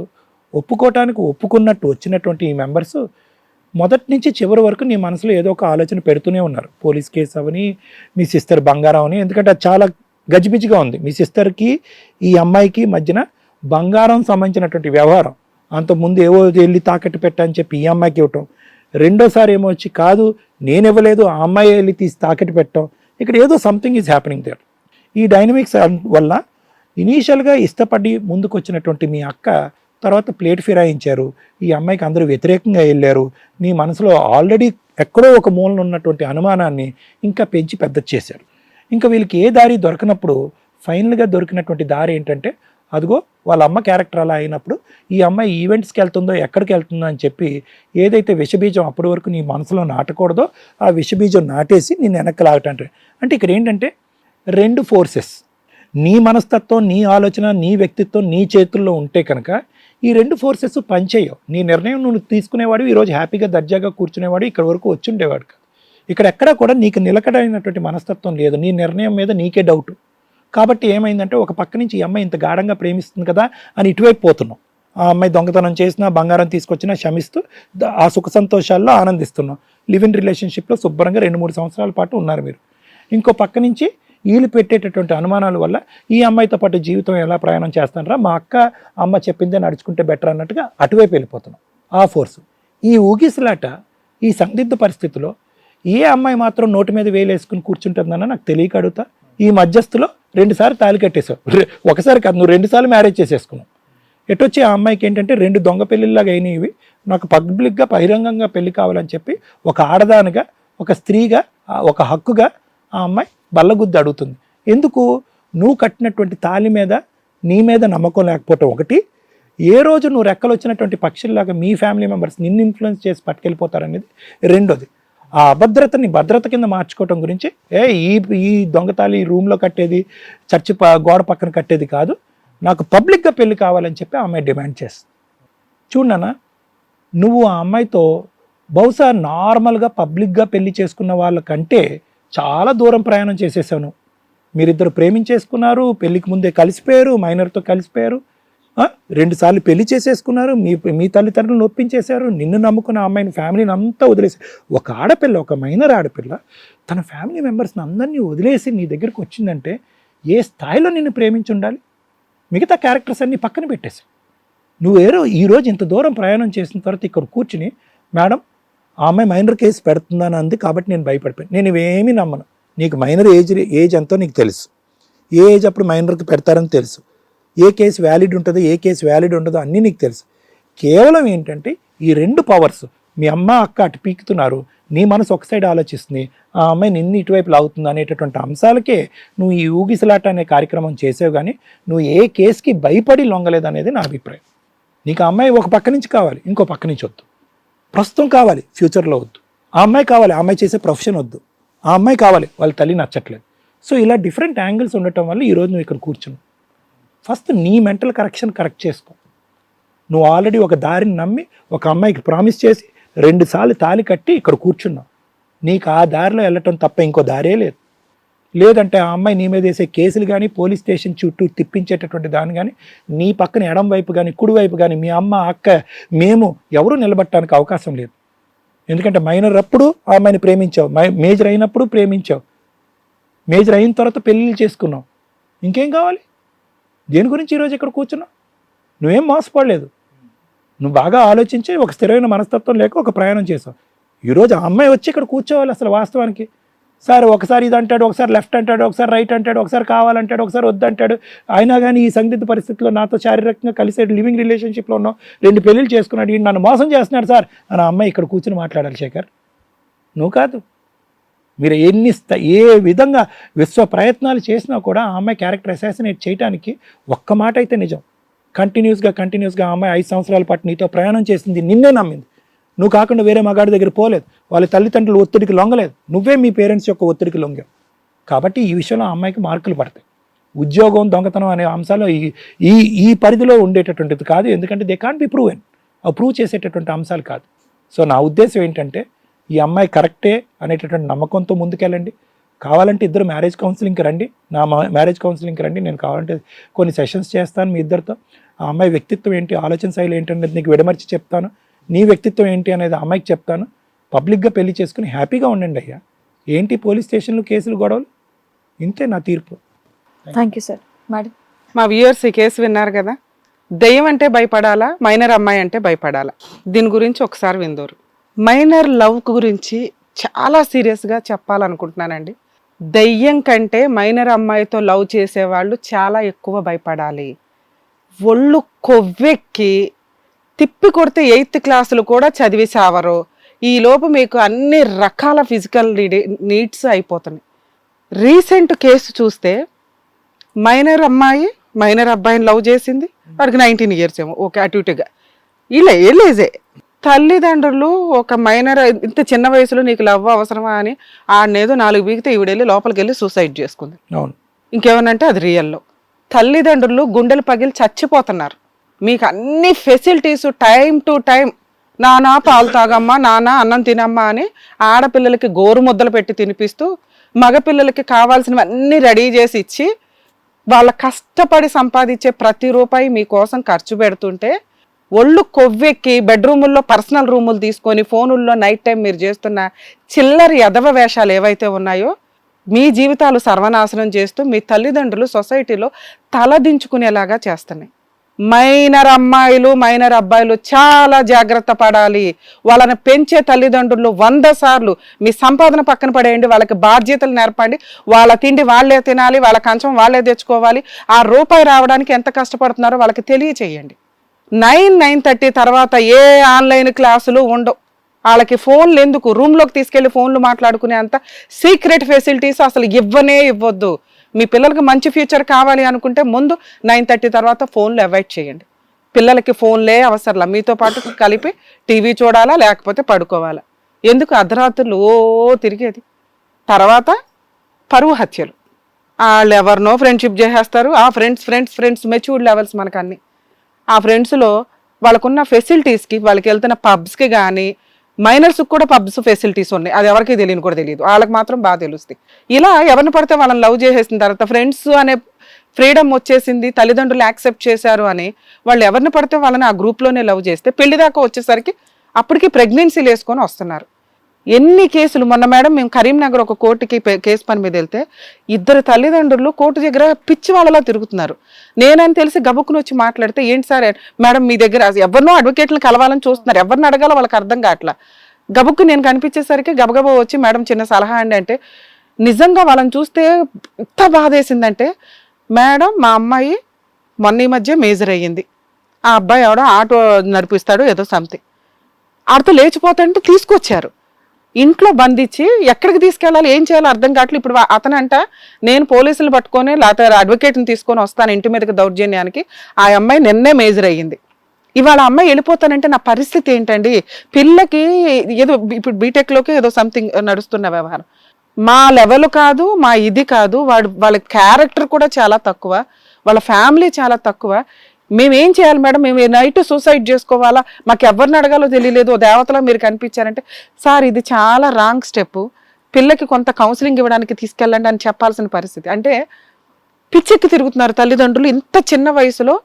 ఒప్పుకోవటానికి ఒప్పుకున్నట్టు వచ్చినటువంటి ఈ మెంబర్స్ మొదటి నుంచి చివరి వరకు నీ మనసులో ఏదో ఒక ఆలోచన పెడుతూనే ఉన్నారు. పోలీస్ కేసు అవని, మీ సిస్టర్ బంగారం అని, ఎందుకంటే అది చాలా గజిబిజిగా ఉంది. మీ సిస్టర్కి ఈ అమ్మాయికి మధ్యన బంగారం సంబంధించినటువంటి వ్యవహారం. అంతకుముందు ఏవో వెళ్ళి తాకట్టు పెట్టని చెప్పి ఈ అమ్మాయికి ఇవ్వటం, రెండోసారి ఏమో వచ్చి కాదు నేను ఇవ్వలేదు ఆ అమ్మాయి వెళ్ళి తీసి తాకట్టు పెట్టడం. ఇక్కడ ఏదో సంథింగ్ ఈజ్ హ్యాపెనింగ్ దేర్. ఈ డైనమిక్స్ వల్ల ఇనీషియల్గా ఇష్టపడి ముందుకు వచ్చినటువంటి మీ అక్క తర్వాత ప్లేట్ ఫిరాయించారు, ఈ అమ్మాయికి అందరూ వ్యతిరేకంగా వెళ్ళారు. నీ మనసులో ఆల్రెడీ ఎక్కడో ఒక మూలన ఉన్నటువంటి అనుమానాన్ని ఇంకా పెంచి పెద్ద చేశారు. ఇంకా వీళ్ళకి ఏ దారి దొరకనప్పుడు ఫైనల్గా దొరికినటువంటి దారి ఏంటంటే, అదిగో వాళ్ళ అమ్మ క్యారెక్టర్ అలా అయినప్పుడు ఈ అమ్మాయి ఈవెంట్స్కి వెళ్తుందో ఎక్కడికి వెళ్తుందో అని చెప్పి ఏదైతే విషబీజం అప్పటి వరకు నీ మనసులో నాటకూడదో ఆ విషబీజం నాటేసి నేను వెనక్కి లాగటంటే, అంటే ఇక్కడ ఏంటంటే 2 ఫోర్సెస్, నీ మనస్తత్వం, నీ ఆలోచన, నీ వ్యక్తిత్వం నీ చేతుల్లో ఉంటే కనుక ఈ 2 ఫోర్సెస్ పనిచేయవు. నీ నిర్ణయం నువ్వు తీసుకునేవాడు, ఈరోజు హ్యాపీగా దర్జాగా కూర్చునేవాడు, ఇక్కడ వరకు వచ్చి ఉండేవాడు కాదు. ఇక్కడ ఎక్కడా కూడా నీకు నిలకడైనటువంటి మనస్తత్వం లేదు, నీ నిర్ణయం మీద నీకే డౌట్. కాబట్టి ఏమైందంటే ఒక పక్క నుంచి ఈ అమ్మాయి ఇంత గాఢంగా ప్రేమిస్తుంది కదా అని ఇటువైపు పోతున్నాం. ఆ అమ్మాయి దొంగతనం చేసినా, బంగారం తీసుకొచ్చినా క్షమిస్తూ ఆ సుఖ సంతోషాల్లో ఆనందిస్తున్నాం. లివ్ ఇన్ రిలేషన్షిప్లో శుభ్రంగా 2-3 సంవత్సరాల పాటు ఉన్నారు మీరు. ఇంకో పక్క నుంచి వీళ్ళు పెట్టేటటువంటి అనుమానాల వల్ల ఈ అమ్మాయితో పాటు జీవితం ఎలా ప్రయాణం చేస్తానరా, మా అక్క అమ్మ చెప్పిందే నడుచుకుంటే బెటర్ అన్నట్టుగా అటువైపు వెళ్ళిపోతున్నాం. ఆ ఫోర్సు, ఈ ఊగిసలాట, ఈ సందిగ్ధ పరిస్థితిలో ఏ అమ్మాయి మాత్రం నోటి మీద వేలేసుకుని కూర్చుంటుందన్న నాకు తెలియక అడుగుతా. ఈ మధ్యస్థులో 2 సార్లు తాళి కట్టేశావు, ఒకసారి కాదు నువ్వు 2 సార్లు మ్యారేజ్ చేసేసుకున్నావు. ఎటొచ్చి ఆ అమ్మాయికి ఏంటంటే 2 దొంగ పెళ్ళిళ్ళలాగా అయినవి, నాకు పబ్లిక్గా బహిరంగంగా పెళ్లి కావాలని చెప్పి ఒక ఆడదానిగా, ఒక స్త్రీగా, ఒక హక్కుగా ఆ అమ్మాయి బల్లగుద్ది అడుగుతుంది. ఎందుకు? నువ్వు కట్టినటువంటి తాళి మీద నీ మీద నమ్మకం లేకపోవటం ఒకటి, ఏ రోజు నువ్వు రెక్కలు వచ్చినటువంటి పక్షుల్లాగా మీ ఫ్యామిలీ మెంబర్స్ నిన్ను ఇన్ఫ్లుయెన్స్ చేసి పట్టుకెళ్ళిపోతారనేది రెండోది. ఆ అభద్రతని భద్రత కింద మార్చుకోవటం గురించి ఈ దొంగతాళి రూమ్లో కట్టేది, చర్చి గోడ పక్కన కట్టేది కాదు, నాకు పబ్లిక్గా పెళ్లి కావాలని చెప్పి ఆ అమ్మాయి డిమాండ్ చేస్తుంది. చూడన్నా, నువ్వు ఆ అమ్మాయితో బహుశా నార్మల్గా పబ్లిక్గా పెళ్లి చేసుకున్న వాళ్ళకంటే చాలా దూరం ప్రయాణం చేసేసాను. మీరిద్దరు ప్రేమించేసుకున్నారు, పెళ్ళికి ముందే కలిసిపోయారు, మైనర్తో కలిసిపోయారు, 2 సార్లు పెళ్లి చేసేసుకున్నారు, మీ తల్లిదండ్రులు నొప్పించేశారు, నిన్ను నమ్ముకున్న అమ్మాయిని, ఫ్యామిలీని అంతా వదిలేశారు. ఒక ఆడపిల్ల, ఒక మైనర్ ఆడపిల్ల తన ఫ్యామిలీ మెంబర్స్ని అందరినీ వదిలేసి నీ దగ్గరికి వచ్చిందంటే ఏ స్థాయిలో నిన్ను ప్రేమించి ఉండాలి? మిగతా క్యారెక్టర్స్ అన్నీ పక్కన పెట్టేసి నువ్వేరో ఈరోజు ఇంత దూరం ప్రయాణం చేసిన తర్వాత ఇక్కడ కూర్చుని, మేడం ఆ అమ్మాయి మైనర్ కేసు పెడుతుందని అంది కాబట్టి నేను భయపడిపోయాను. నేను ఇవేమీ నమ్మను. నీకు మైనర్ ఏజ్ ఎంతో నీకు తెలుసు, ఏ ఏజ్ అప్పుడు మైనర్కి పెడతారని తెలుసు, ఏ కేసు వ్యాలిడ్ ఉంటుందో ఏ కేసు వ్యాలిడ్ ఉండదో అన్నీ నీకు తెలుసు. కేవలం ఏంటంటే ఈ 2 పవర్స్, మీ అమ్మ అక్క అటు పీకుతున్నారు, నీ మనసు ఒక సైడ్ ఆలోచిస్తుంది, ఆ అమ్మాయి నిన్ను ఇటువైపు లాగుతుంది అనేటటువంటి అంశాలకే నువ్వు ఈ ఊగిసలాట అనే కార్యక్రమం చేసావు. కానీ నువ్వు ఏ కేసుకి భయపడి లొంగలేదు అనేది నా అభిప్రాయం. నీకు ఆ అమ్మాయి ఒక పక్క నుంచి కావాలి, ఇంకో పక్క నుంచి వద్దు. ప్రస్తుతం కావాలి, ఫ్యూచర్లో వద్దు. ఆ అమ్మాయి కావాలి, ఆ అమ్మాయి చేసే ప్రొఫెషన్ వద్దు. ఆ అమ్మాయి కావాలి, వాళ్ళ తల్లి నచ్చట్లేదు. సో ఇలా డిఫరెంట్ యాంగిల్స్ ఉండటం వల్ల ఈరోజు నువ్వు ఇక్కడ కూర్చున్నావు. ఫస్ట్ నీ మెంటల్ కరెక్ట్ చేసుకో. నువ్వు ఆల్రెడీ ఒక దారిని నమ్మి ఒక అమ్మాయికి ప్రామిస్ చేసి 2 సార్లు తాళి కట్టి ఇక్కడ కూర్చున్నావు. నీకు ఆ దారిలో వెళ్ళటం తప్ప ఇంకో దారే లేదు. లేదంటే ఆ అమ్మాయి నీ మీద వేసే కేసులు కానీ పోలీస్ స్టేషన్ చుట్టూ తిప్పించేటటువంటి దాన్ని కానీ నీ పక్కన ఎడం వైపు కానీ కుడి వైపు కానీ మీ అమ్మ అక్క మేము ఎవరూ నిలబట్టడానికి అవకాశం లేదు. ఎందుకంటే మైనర్ అప్పుడు ఆ అమ్మాయిని ప్రేమించావు, మేజర్ అయినప్పుడు ప్రేమించావు, మేజర్ అయిన తర్వాత పెళ్ళిళ్ళు చేసుకున్నావు. ఇంకేం కావాలి? దేని గురించి ఈరోజు ఇక్కడ కూర్చున్నావు? నువ్వేం మోసపడలేదు. నువ్వు బాగా ఆలోచించి ఒక స్థిరమైన మనస్తత్వం లేక ఒక ప్రయాణం చేసావు. ఈరోజు ఆ అమ్మాయి వచ్చి ఇక్కడ కూర్చోవాలి. అసలు వాస్తవానికి సార్ ఒకసారి ఇది అంటాడు, ఒకసారి లెఫ్ట్ అంటాడు, ఒకసారి రైట్ అంటాడు, ఒకసారి కావాలంటాడు, ఒకసారి వద్దంటాడు. అయినా కానీ ఈ సందిగ్ధ పరిస్థితిలో నాతో శారీరకంగా కలిసే లివింగ్ రిలేషన్షిప్లో ఉన్నావు, 2 పెళ్ళిళ్ళు చేసుకున్నాడు, ఈయన నన్ను మోసం చేస్తున్నాడు సార్ అని ఆ అమ్మాయి ఇక్కడ కూర్చుని మాట్లాడాలి. శేఖర్ నువ్వు కాదు. మీరు ఏ విధంగా విశ్వ ప్రయత్నాలు చేసినా కూడా ఆ అమ్మాయి క్యారెక్టర్ అసాసినేట్ చేయడానికి ఒక్క మాట అయితే నిజం. కంటిన్యూస్గా ఆ అమ్మాయి 5 సంవత్సరాల పాటు నీతో ప్రయాణం చేసింది, నిన్నే నమ్మింది. నువ్వు కాకుండా వేరే మగాడి దగ్గర పోలేదు, వాళ్ళ తల్లిదండ్రులు ఒత్తిడికి లొంగలేదు, నువ్వే మీ పేరెంట్స్ యొక్క ఒత్తిడికి లొంగావు. కాబట్టి ఈ విషయంలో ఆ అమ్మాయికి మార్కులు పడతాయి. ఉద్యోగం, దొంగతనం అనే అంశాలు ఈ పరిధిలో ఉండేటటువంటిది కాదు. ఎందుకంటే they can't be proven. Prove చేసేటటువంటి అంశాలు కాదు. సో నా ఉద్దేశం ఏంటంటే ఈ అమ్మాయి కరెక్టే అనేటటువంటి నమ్మకంతో ముందుకెళ్ళండి. కావాలంటే ఇద్దరు మ్యారేజ్ కౌన్సిలింగ్కి రండి, నా మ్యారేజ్ కౌన్సిలింగ్కి రండి. నేను కావాలంటే కొన్ని సెషన్స్ చేస్తాను మీ ఇద్దరితో. ఆ అమ్మాయి వ్యక్తిత్వం ఏంటి, ఆలోచన శైలి ఏంటి అనేది నీకు విడమర్చి చెప్తాను. నీ వ్యక్తిత్వం ఏంటి అనేది అమ్మాయికి చెప్తాను. పబ్లిక్గా పెళ్లి చేసుకుని హ్యాపీగా ఉండండి అయ్యా. ఏంటి పోలీస్ స్టేషన్లు, కేసులు, గొడవలు? ఇంతే నా తీర్పు. Thank you sir. మేడం, మా వ్యూయర్స్ ఈ కేసు విన్నారు కదా. దెయ్యం అంటే భయపడాలా, మైనర్ అమ్మాయి అంటే భయపడాలా? దీని గురించి ఒకసారి విందోరు. మైనర్ లవ్ గురించి చాలా సీరియస్గా చెప్పాలనుకుంటున్నానండి. దెయ్యం కంటే మైనర్ అమ్మాయితో లవ్ చేసేవాళ్ళు చాలా ఎక్కువ భయపడాలి. ఒళ్ళు కొవ్వెక్కి తిప్పి కొడితే 8th క్లాసులు కూడా చదివి సావరు. ఈలోపు మీకు అన్ని రకాల ఫిజికల్ నీడ్స్ అయిపోతున్నాయి. రీసెంట్ కేసు చూస్తే మైనర్ అమ్మాయి మైనర్ అబ్బాయిని లవ్ చేసింది. వాడికి 19 years ఏమో, ఓకే అటు ఇటుగా ఇలా ఏలేజే. తల్లిదండ్రులు ఒక మైనర్ ఇంత చిన్న వయసులో నీకు లవ్ అవసరమా అని ఆడనేదో 4 బీగితే ఈవిడెళ్ళి లోపలికి వెళ్ళి సూసైడ్ చేసుకుంది. ఇంకేమనంటే అది రియల్లో. తల్లిదండ్రులు గుండెలు పగిలి చచ్చిపోతున్నారు. మీకు అన్ని ఫెసిలిటీస్ టైం టు టైం, నానా పాలు తాగమ్మా, నానా అన్నం తినమ్మా అని ఆడపిల్లలకి గోరు ముద్దలు పెట్టి తినిపిస్తూ మగపిల్లలకి కావాల్సినవన్నీ రెడీ చేసి ఇచ్చి వాళ్ళ కష్టపడి సంపాదించే ప్రతి రూపాయి మీకోసం ఖర్చు పెడుతుంటే ఒళ్ళు కొవ్వెక్కి బెడ్రూముల్లో పర్సనల్ రూములు తీసుకొని ఫోనుల్లో నైట్ టైం మీరు చేస్తున్న చిల్లరి ఎదవ వేషాలు ఏవైతే ఉన్నాయో మీ జీవితాలు సర్వనాశనం చేస్తూ మీ తల్లిదండ్రులు సొసైటీలో తలదించుకునేలాగా చేస్తున్నాయి. మైనర్ అమ్మాయిలు మైనర్ అబ్బాయిలు చాలా జాగ్రత్త పడాలి. వాళ్ళని పెంచే తల్లిదండ్రులు 100 సార్లు మీ సంపాదన పక్కన పడేయండి, వాళ్ళకి బాధ్యతలు నేర్పండి. వాళ్ళ తిండి వాళ్ళే తినాలి, వాళ్ళ కంచం వాళ్ళే తెచ్చుకోవాలి. ఆ రూపాయి రావడానికి ఎంత కష్టపడుతున్నారో వాళ్ళకి తెలియచేయండి. 9:30 తర్వాత ఏ ఆన్లైన్ క్లాసులు ఉండవు. వాళ్ళకి ఫోన్లు ఎందుకు, రూమ్లోకి తీసుకెళ్లి ఫోన్లు మాట్లాడుకునే అంత సీక్రెట్ ఫెసిలిటీస్ అసలు ఇవ్వద్దు. మీ పిల్లలకి మంచి ఫ్యూచర్ కావాలి అనుకుంటే ముందు 9:30 తర్వాత ఫోన్లు అవాయిడ్ చేయండి. పిల్లలకి ఫోన్లే అవసరంలా, మీతో పాటు కలిపి టీవీ చూడాలా లేకపోతే పడుకోవాలా. ఎందుకు అర్ధరాత్రులు తిరిగేది. తర్వాత పరువు హత్యలు. వాళ్ళు ఎవరినో ఫ్రెండ్షిప్ చేసేస్తారు. ఆ ఫ్రెండ్స్ మెచ్యూర్డ్ లెవెల్స్ మనకు అన్ని. ఆ ఫ్రెండ్స్లో వాళ్ళకున్న ఫెసిలిటీస్కి, వాళ్ళకి వెళ్తున్న పబ్స్కి కానీ, మైనర్స్కి కూడా పబ్స్ ఫెసిలిటీస్ ఉన్నాయి. అది ఎవరికి తెలియని కూడా తెలియదు, వాళ్ళకి మాత్రం బాగా తెలుస్తాయి. ఇలా ఎవరిని పడితే వాళ్ళని లవ్ చేసేసిన తర్వాత ఫ్రెండ్స్ అనే ఫ్రీడమ్ వచ్చేసింది, తల్లిదండ్రులు యాక్సెప్ట్ చేశారు అని వాళ్ళు ఎవరిని పడితే వాళ్ళని ఆ గ్రూప్లోనే లవ్ చేస్తే పెళ్లి దాకా వచ్చేసరికి అప్పటికి ప్రెగ్నెన్సీలు వేసుకొని వస్తున్నారు. ఎన్ని కేసులు. మొన్న మేడం మేము కరీంనగర్ ఒక కోర్టుకి కేసు పని మీద వెళ్తే 2 తల్లిదండ్రులు కోర్టు దగ్గర పిచ్చి వాళ్ళలా తిరుగుతున్నారు. నేనని తెలిసి గబుక్కుని వచ్చి మాట్లాడితే, ఏంటి సార్ మేడం మీ దగ్గర ఎవరినో అడ్వకేట్లను కలవాలని చూస్తున్నారు, ఎవరిని అడగాలో వాళ్ళకి అర్థం కావట్లా. గబుక్కు నేను కనిపించేసరికి గబగబా వచ్చి మేడం చిన్న సలహా అండి అంటే, నిజంగా వాళ్ళని చూస్తే ఎంత బాధేసిందంటే, మేడం మా అమ్మాయి మొన్న ఈ మధ్య మేజర్ అయ్యింది, ఆ అబ్బాయి ఎవడో ఆటో నడిపిస్తాడు ఏదో సంథింగ్, ఆడితో లేచిపోతాంటే తీసుకొచ్చారు. ఇంట్లో బంధించి ఎక్కడికి తీసుకెళ్ళాలి, ఏం చేయాలో అర్థం కావట్లేదు. ఇప్పుడు అతనంట నేను పోలీసులు పట్టుకొని లేకపోతే అడ్వకేట్ని తీసుకొని వస్తాను ఇంటి మీదకి దౌర్జన్యానికి. ఆ అమ్మాయి నిన్నే మేజర్ అయ్యింది. ఇవాళ అమ్మాయి వెళ్ళిపోతానంటే నా పరిస్థితి ఏంటండి? పిల్లకి ఏదో ఇప్పుడు బీటెక్లోకి ఏదో సంథింగ్ నడుస్తున్న వ్యవహారం. మా లెవెల్ కాదు, మా ఇది కాదు, వాళ్ళ క్యారెక్టర్ కూడా చాలా తక్కువ, వాళ్ళ ఫ్యామిలీ చాలా తక్కువ. మేమేం చేయాలి మేడం, మేము నైట్ సూసైడ్ చేసుకోవాలా, మాకు ఎవరిని అడగాలో తెలియలేదు, ఓ దేవతలో మీరు కనిపించారంటే, సార్ ఇది చాలా రాంగ్ స్టెప్, పిల్లకి కొంత కౌన్సిలింగ్ ఇవ్వడానికి తీసుకెళ్ళండి అని చెప్పాల్సిన పరిస్థితి. అంటే పిచ్చెక్కి తిరుగుతున్నారు తల్లిదండ్రులు ఇంత చిన్న వయసులో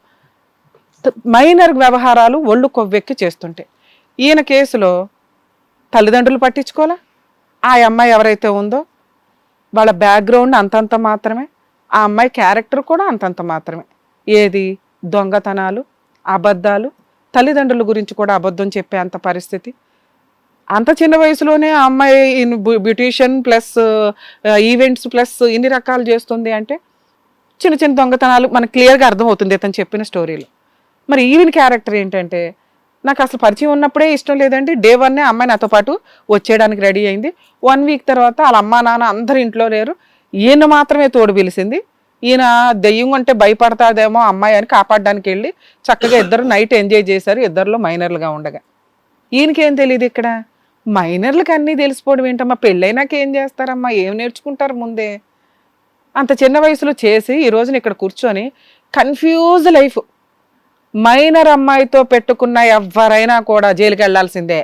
మైనర్ వ్యవహారాలు ఒళ్ళు కొవ్వెక్కి చేస్తుంటే. ఈయన కేసులో తల్లిదండ్రులు పట్టించుకోలే, ఆ అమ్మాయి ఎవరైతే ఉందో వాళ్ళ బ్యాక్గ్రౌండ్ అంతంత మాత్రమే, ఆ అమ్మాయి క్యారెక్టర్ కూడా అంతంత మాత్రమే. ఏది దొంగతనాలు, అబద్ధాలు, తల్లిదండ్రుల గురించి కూడా అబద్ధం చెప్పే అంత పరిస్థితి. అంత చిన్న వయసులోనే ఆ అమ్మాయి బ్యూటీషియన్ ప్లస్ ఈవెంట్స్ ప్లస్ ఇన్ని రకాలు చేస్తుంది అంటే చిన్న చిన్న దొంగతనాలు మనకు క్లియర్గా అర్థమవుతుంది ఇతను చెప్పిన స్టోరీలో. మరి ఈవెన్ క్యారెక్టర్ ఏంటంటే, నాకు అసలు పరిచయం ఉన్నప్పుడే ఇష్టం లేదండి, డే 1 అమ్మాయి నాతో పాటు వచ్చేయడానికి రెడీ అయింది. 1 వీక్ తర్వాత వాళ్ళ అమ్మా నాన్న అందరు ఇంట్లో లేరు, ఈయన మాత్రమే తోడు పిలిచింది. ఈయన దెయ్యం అంటే భయపడతాదేమో అమ్మాయి అని కాపాడడానికి వెళ్ళి చక్కగా ఇద్దరు నైట్ ఎంజాయ్ చేశారు, ఇద్దరిలో మైనర్లుగా ఉండగా. ఈయనకేం తెలియదు ఇక్కడ, మైనర్లకు అన్నీ తెలిసిపోవడం ఏంటమ్మా, పెళ్ళైనాక ఏం చేస్తారమ్మా, ఏం నేర్చుకుంటారు ముందే. అంత చిన్న వయసులో చేసి ఈ రోజున ఇక్కడ కూర్చొని కన్ఫ్యూజ్ లైఫ్. మైనర్ అమ్మాయితో పెట్టుకున్న ఎవరైనా కూడా జైలుకి వెళ్లాల్సిందే.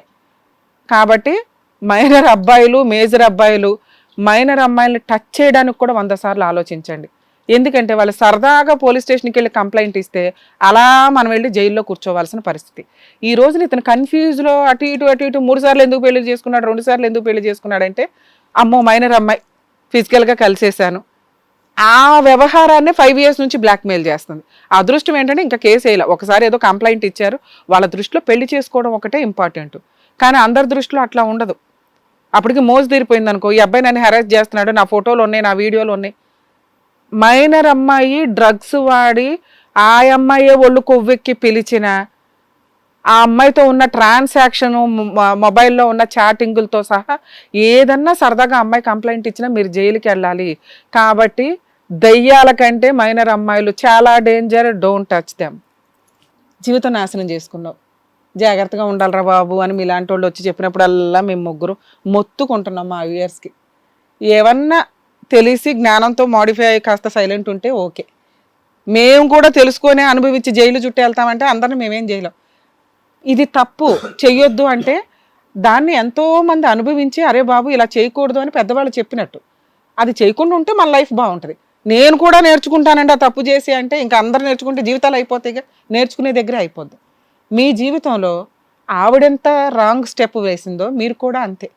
కాబట్టి మైనర్ అబ్బాయిలు, మేజర్ అబ్బాయిలు మైనర్ అమ్మాయిల్ని టచ్ చేయడానికి కూడా 100 సార్లు ఆలోచించండి. ఎందుకంటే వాళ్ళు సరదాగా పోలీస్ స్టేషన్కి వెళ్ళి కంప్లైంట్ ఇస్తే అలా మనం వెళ్ళి జైల్లో కూర్చోవాల్సిన పరిస్థితి. ఈ రోజున ఇతను కన్ఫ్యూజ్లో అటు ఇటు 3 సార్లు ఎందుకు పెళ్లి చేసుకున్నాడు, 2 సార్లు ఎందుకు పెళ్లి చేసుకున్నాడంటే, అమ్మో మైనర్ అమ్మాయి ఫిజికల్గా కలిసేశాను, ఆ వ్యవహారాన్ని 5 years నుంచి బ్లాక్మెయిల్ చేస్తుంది. అదృష్టం ఏంటంటే ఇంకా కేసు వేయాలి, ఒకసారి ఏదో కంప్లైంట్ ఇచ్చారు, వాళ్ళ దృష్టిలో పెళ్లి చేసుకోవడం ఒకటే ఇంపార్టెంట్. కానీ అందరి దృష్టిలో అట్లా ఉండదు. అప్పటికి మోజు తీరిపోయింది అనుకో, ఈ అబ్బాయి నన్ను హెరాస్ చేస్తున్నాడు, నా ఫోటోలు ఉన్నాయి, నా వీడియోలు ఉన్నాయి. మైనర్ అమ్మాయి డ్రగ్స్ వాడి ఆ అమ్మాయే ఒళ్ళు కొవ్వెక్కి పిలిచిన, ఆ అమ్మాయితో ఉన్న ట్రాన్సాక్షన్, మొబైల్లో ఉన్న చాటింగులతో సహా ఏదన్నా సరదాగా అమ్మాయి కంప్లైంట్ ఇచ్చినా మీరు జైలుకి వెళ్ళాలి. కాబట్టి దయ్యాల కంటే మైనర్ అమ్మాయిలు చాలా డేంజర్, డోంట్ టచ్ దెమ్. జీవితం నాశనం చేసుకున్నావు, జాగ్రత్తగా ఉండాలిరా బాబు అని మీలాంటి వాళ్ళు వచ్చి చెప్పినప్పుడల్లా మేము ముగ్గురు మొత్తుకుంటున్నాం మా వ్యూయర్స్కి. ఏమన్నా తెలిసి జ్ఞానంతో మాడిఫై అయ్యి కాస్త సైలెంట్ ఉంటే ఓకే, మేము కూడా తెలుసుకొని అనుభవించి జైలు చుట్టూ వెళ్తామంటే అందరిని మేమేం చేయలేం. ఇది తప్పు చెయ్యొద్దు అంటే దాన్ని ఎంతోమంది అనుభవించి అరే బాబు ఇలా చేయకూడదు అని పెద్దవాళ్ళు చెప్పినట్టు అది చేయకుండా ఉంటే మన లైఫ్ బాగుంటుంది. నేను కూడా నేర్చుకుంటానండి ఆ తప్పు చేసి అంటే ఇంకా అందరు నేర్చుకుంటే జీవితాలు అయిపోతాయిగా, నేర్చుకునే దగ్గర అయిపోద్ది. మీ జీవితంలో ఆవిడెంత రాంగ్ స్టెప్ వేసిందో మీరు కూడా అంతే.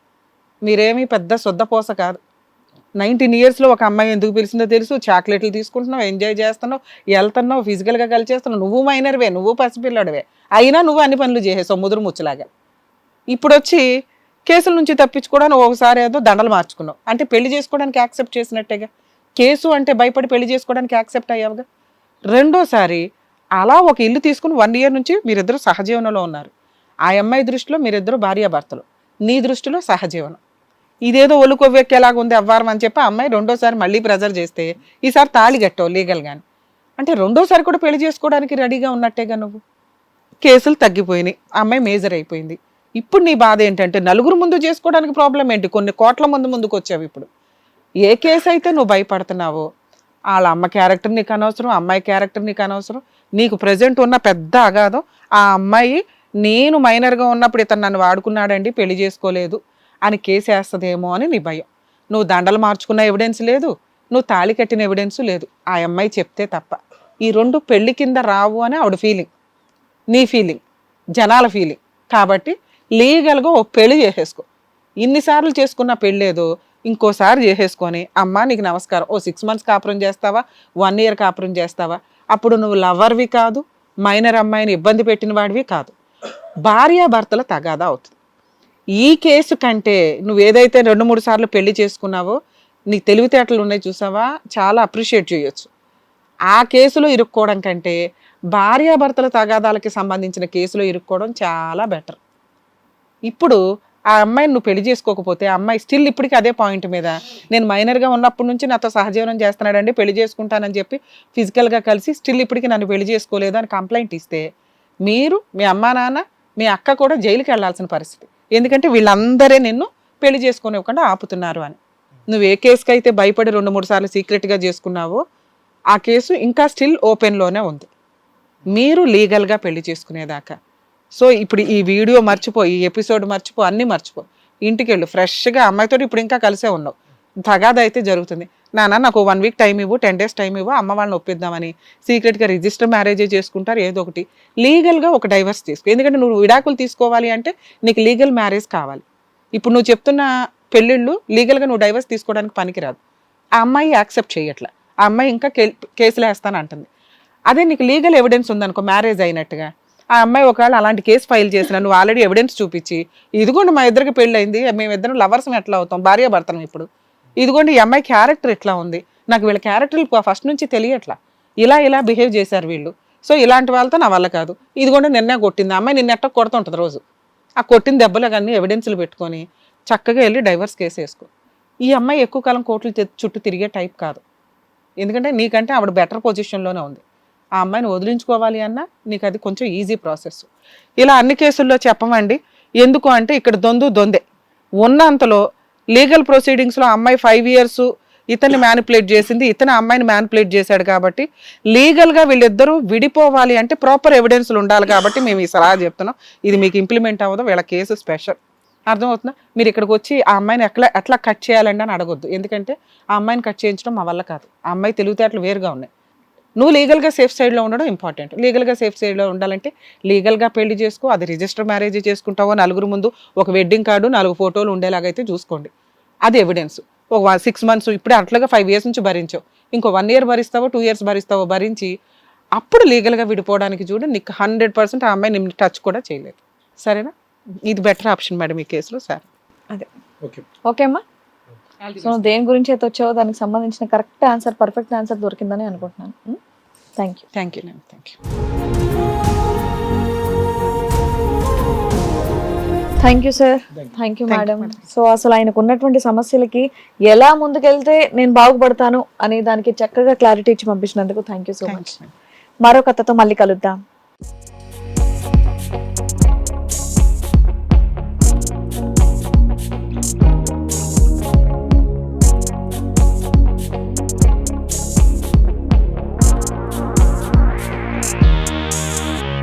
మీరేమీ పెద్ద శుద్ధపోస కాదు. 19 yearsలో ఒక అమ్మాయి ఎందుకు పిలిచిందో తెలుసు, చాక్లెట్లు తీసుకుంటున్నావు, ఎంజాయ్ చేస్తున్నావు, వెళ్తున్నావు, ఫిజికల్గా కలిచేస్తున్నావు, నువ్వు మైనర్వే, నువ్వు పసిపిల్లడివే, అయినా నువ్వు అన్ని పనులు చేసేసావు ముదురు ముచ్చులాగా. ఇప్పుడు వచ్చి కేసుల నుంచి తప్పించుకోవడానికి ఒకసారి ఏదో దండలు మార్చుకున్నావు అంటే పెళ్లి చేసుకోవడానికి యాక్సెప్ట్ చేసినట్టేగా. కేసు అంటే భయపడి పెళ్లి చేసుకోవడానికి యాక్సెప్ట్ అయ్యావుగా. రెండోసారి అలా ఒక ఇల్లు తీసుకుని 1 year నుంచి మీరిద్దరు సహజీవనంలో ఉన్నారు. ఆ అమ్మాయి దృష్టిలో మీరిద్దరు భార్యాభర్తలు, నీ దృష్టిలో సహజీవనం. ఇదేదో ఒళ్ళు కొవ్వెక్కేలాగా ఉంది అవ్వారం అని చెప్పి అమ్మాయి రెండోసారి మళ్ళీ ప్రెజర్ చేస్తే ఈసారి తాళి కట్టావు లీగల్గాని. అంటే రెండోసారి కూడా పెళ్లి చేసుకోవడానికి రెడీగా ఉన్నట్టేగా నువ్వు. కేసులు తగ్గిపోయినాయి, అమ్మాయి మేజర్ అయిపోయింది. ఇప్పుడు నీ బాధ ఏంటంటే నలుగురు ముందు చేసుకోవడానికి ప్రాబ్లం ఏంటి, కొన్ని కోట్ల మంది ముందుకు వచ్చావు. ఇప్పుడు ఏ కేసు అయితే నువ్వు భయపడుతున్నావో వాళ్ళ అమ్మ క్యారెక్టర్ నీకు అనవసరం, అమ్మాయి క్యారెక్టర్ నీకు అనవసరం. నీకు ప్రజెంట్ ఉన్న పెద్ద అగాధం ఆ అమ్మాయి నేను మైనర్గా ఉన్నప్పుడు ఇతను నన్ను వాడుకున్నాడండి, పెళ్లి చేసుకోలేదు అని కేసు వేస్తుందేమో అని నీ భయం. నువ్వు దండలు మార్చుకున్న ఎవిడెన్స్ లేదు, నువ్వు తాళి కట్టిన ఎవిడెన్స్ లేదు, ఆ అమ్మాయి చెప్తే తప్ప. ఈ రెండు పెళ్లి కింద రావు అని ఆవిడ ఫీలింగ్, నీ ఫీలింగ్, జనాల ఫీలింగ్. కాబట్టి లీగల్గా ఓ పెళ్లి చేసేసుకో. ఇన్నిసార్లు చేసుకున్న పెళ్ళేదో ఇంకోసారి చేసేసుకొని అమ్మ నీకు నమస్కారం, ఓ 6 months కాపురం చేస్తావా, 1 year కాపురం చేస్తావా. అప్పుడు నువ్వు లవర్వి కాదు, మైనర్ అమ్మాయిని ఇబ్బంది పెట్టిన వాడివి కాదు, భార్యాభర్తల తగాదా అవుతుంది. ఈ కేసు కంటే నువ్వు ఏదైతే 2-3 సార్లు పెళ్లి చేసుకున్నావో నీకు తెలివితేటలు ఉన్నాయి చూసావా, చాలా అప్రిషియేట్ చేయొచ్చు. ఆ కేసులో ఇరుక్కోవడం కంటే భార్యాభర్తల తగాదాలకి సంబంధించిన కేసులో ఇరుక్కోవడం చాలా బెటర్. ఇప్పుడు ఆ అమ్మాయిని నువ్వు పెళ్లి చేసుకోకపోతే ఆ అమ్మాయి స్టిల్ ఇప్పటికీ అదే పాయింట్ మీద నేను మైనర్గా ఉన్నప్పటి నుంచి నాతో సహజీవనం చేస్తున్నాడండి, పెళ్లి చేసుకుంటానని చెప్పి ఫిజికల్గా కలిసి స్టిల్ ఇప్పటికీ నన్ను పెళ్లి చేసుకోలేదు అని కంప్లైంట్ ఇస్తే మీరు, మీ అమ్మా నాన్న, మీ అక్క కూడా జైలుకి వెళ్లాల్సిన పరిస్థితి. ఎందుకంటే వీళ్ళందరే నిన్ను పెళ్లి చేసుకునివ్వకుండా ఆపుతున్నారు అని. నువ్వు ఏ కేసుకి అయితే భయపడి 2-3 సార్లు సీక్రెట్గా చేసుకున్నావో ఆ కేసు ఇంకా స్టిల్ ఓపెన్లోనే ఉంది. మీరు లీగల్గా పెళ్లి చేసుకునేదాకా. సో ఇప్పుడు ఈ వీడియో మర్చిపో, ఈ ఎపిసోడ్ మర్చిపో, అన్నీ మర్చిపో, ఇంటికి వెళ్ళు ఫ్రెష్గా. అమ్మాయితో ఇప్పుడు ఇంకా కలిసే ఉన్నావు, తగాద అయితే జరుగుతుంది. నాకు 1 వీక్ టైం ఇవ్వు, 10 days టైం ఇవ్వు, అమ్మ వాళ్ళని ఒప్పిద్దామని సీక్రెట్గా రిజిస్టర్ మ్యారేజే చేసుకుంటారు. ఏదో ఒకటి లీగల్గా ఒక డైవర్స్ తీసుకో. ఎందుకంటే నువ్వు విడాకులు తీసుకోవాలి అంటే నీకు లీగల్ మ్యారేజ్ కావాలి. ఇప్పుడు నువ్వు చెప్తున్న పెళ్ళిళ్ళు లీగల్గా నువ్వు డైవర్స్ తీసుకోవడానికి పనికిరాదు. ఆ అమ్మాయి యాక్సెప్ట్ చేయట్లా, ఆ అమ్మాయి ఇంకా కేసులు వేస్తాను అంటుంది. అదే నీకు లీగల్ ఎవిడెన్స్ ఉందనుకో మ్యారేజ్ అయినట్టుగా, ఆ అమ్మాయి ఒకవేళ అలాంటి కేసు ఫైల్ చేసినా నువ్వు ఆల్రెడీ ఎవిడెన్స్ చూపించి, ఇదిగోండి మా ఇద్దరికి పెళ్ళయింది, మేమిద్దరం లవర్స్ ఎట్లా అవుతాం, భార్య భర్తనం ఇప్పుడు, ఇదిగోండి ఈ అమ్మాయి క్యారెక్టర్ ఎట్లా ఉంది, నాకు వీళ్ళ క్యారెక్టర్లు ఫస్ట్ నుంచి తెలియట్లా, ఇలా బిహేవ్ చేశారు వీళ్ళు, సో ఇలాంటి వాళ్ళతో నా వల్ల కాదు, ఇదిగోండి నిన్నే కొట్టింది అమ్మాయి, నిన్న ఎట్ట కొడుతుంటుంది రోజు, ఆ కొట్టిన దెబ్బలు కానీ ఎవిడెన్స్లు పెట్టుకొని చక్కగా వెళ్ళి డైవర్స్ కేసు వేసుకో. ఈ అమ్మాయి ఎక్కువ కాలం కోర్టులు చుట్టూ తిరిగే టైప్ కాదు. ఎందుకంటే నీకంటే ఆవిడ బెటర్ పొజిషన్లోనే ఉంది. ఆ అమ్మాయిని వదిలించుకోవాలి అన్నా నీకు అది కొంచెం ఈజీ ప్రాసెస్. ఇలా అన్ని కేసుల్లో చెప్పమండి. ఎందుకు అంటే ఇక్కడ దొందే ఉన్నంతలో లీగల్ ప్రొసీడింగ్స్లో అమ్మాయి 5 years ఇతన్ని మ్యానిపులేట్ చేసింది, ఇతను అమ్మాయిని మ్యానిపులేట్ చేశాడు కాబట్టి లీగల్గా వీళ్ళిద్దరూ విడిపోవాలి అంటే ప్రాపర్ ఎవిడెన్స్లు ఉండాలి. కాబట్టి మేము ఈ సలహా చెప్తున్నాం. ఇది మీకు ఇంప్లిమెంట్ అవ్వదు, వీళ్ళ కేసు స్పెషల్. అర్థమవుతుందా? మీరు ఇక్కడికి వచ్చి ఆ అమ్మాయిని ఎట్లా కట్ చేయాలండి అని అడగొద్దు. ఎందుకంటే ఆ అమ్మాయిని కట్ చేయించడం మా వల్ల కాదు. ఆ అమ్మాయి తెలివితేటలు వేరుగా ఉన్నాయి. నువ్వు లీగల్గా సేఫ్ సైడ్లో ఉండడం ఇంపార్టెంట్. లీగల్గా సేఫ్ సైడ్లో ఉండాలంటే లీగల్గా పెళ్లి చేసుకో. అది రిజిస్టర్ మ్యారేజ్ చేసుకుంటావో, నలుగురు ముందు ఒక వెడ్డింగ్ కార్డు 4 photos ఉండేలాగైతే చూసుకోండి. అది ఎవిడెన్స్. ఒక 6 months ఇప్పుడే అట్లాగా 5 years నుంచి భరించావు, ఇంకో 1 year భరిస్తావో 2 years భరిస్తావో భరించి అప్పుడు లీగల్గా విడిపోవడానికి చూడు. నీకు 100% ఆ అమ్మాయి నిన్ను టచ్ కూడా చేయలేదు. సరేనా? ఇది బెటర్ ఆప్షన్ మేడం ఈ కేసులో. సరే అదే ఓకే అమ్మా. సో నువ్వు దేని గురించి అయితే వచ్చావో దానికి సంబంధించిన కరెక్ట్ ఆన్సర్, పర్ఫెక్ట్ ఆన్సర్ దొరికిందని అనుకుంటున్నాను. Thank you. Thank you. Thank you sir. Thank you madam. So అసలు ఆయనకు ఉన్నటువంటి సమస్యలకి ఎలా ముందుకెళ్తే నేను బాగుపడతాను అనే దానికి చక్కగా క్లారిటీ ఇచ్చి పంపించినందుకు థ్యాంక్ యూ సో మచ్. మరో కథతో మళ్ళీ కలుద్దాం.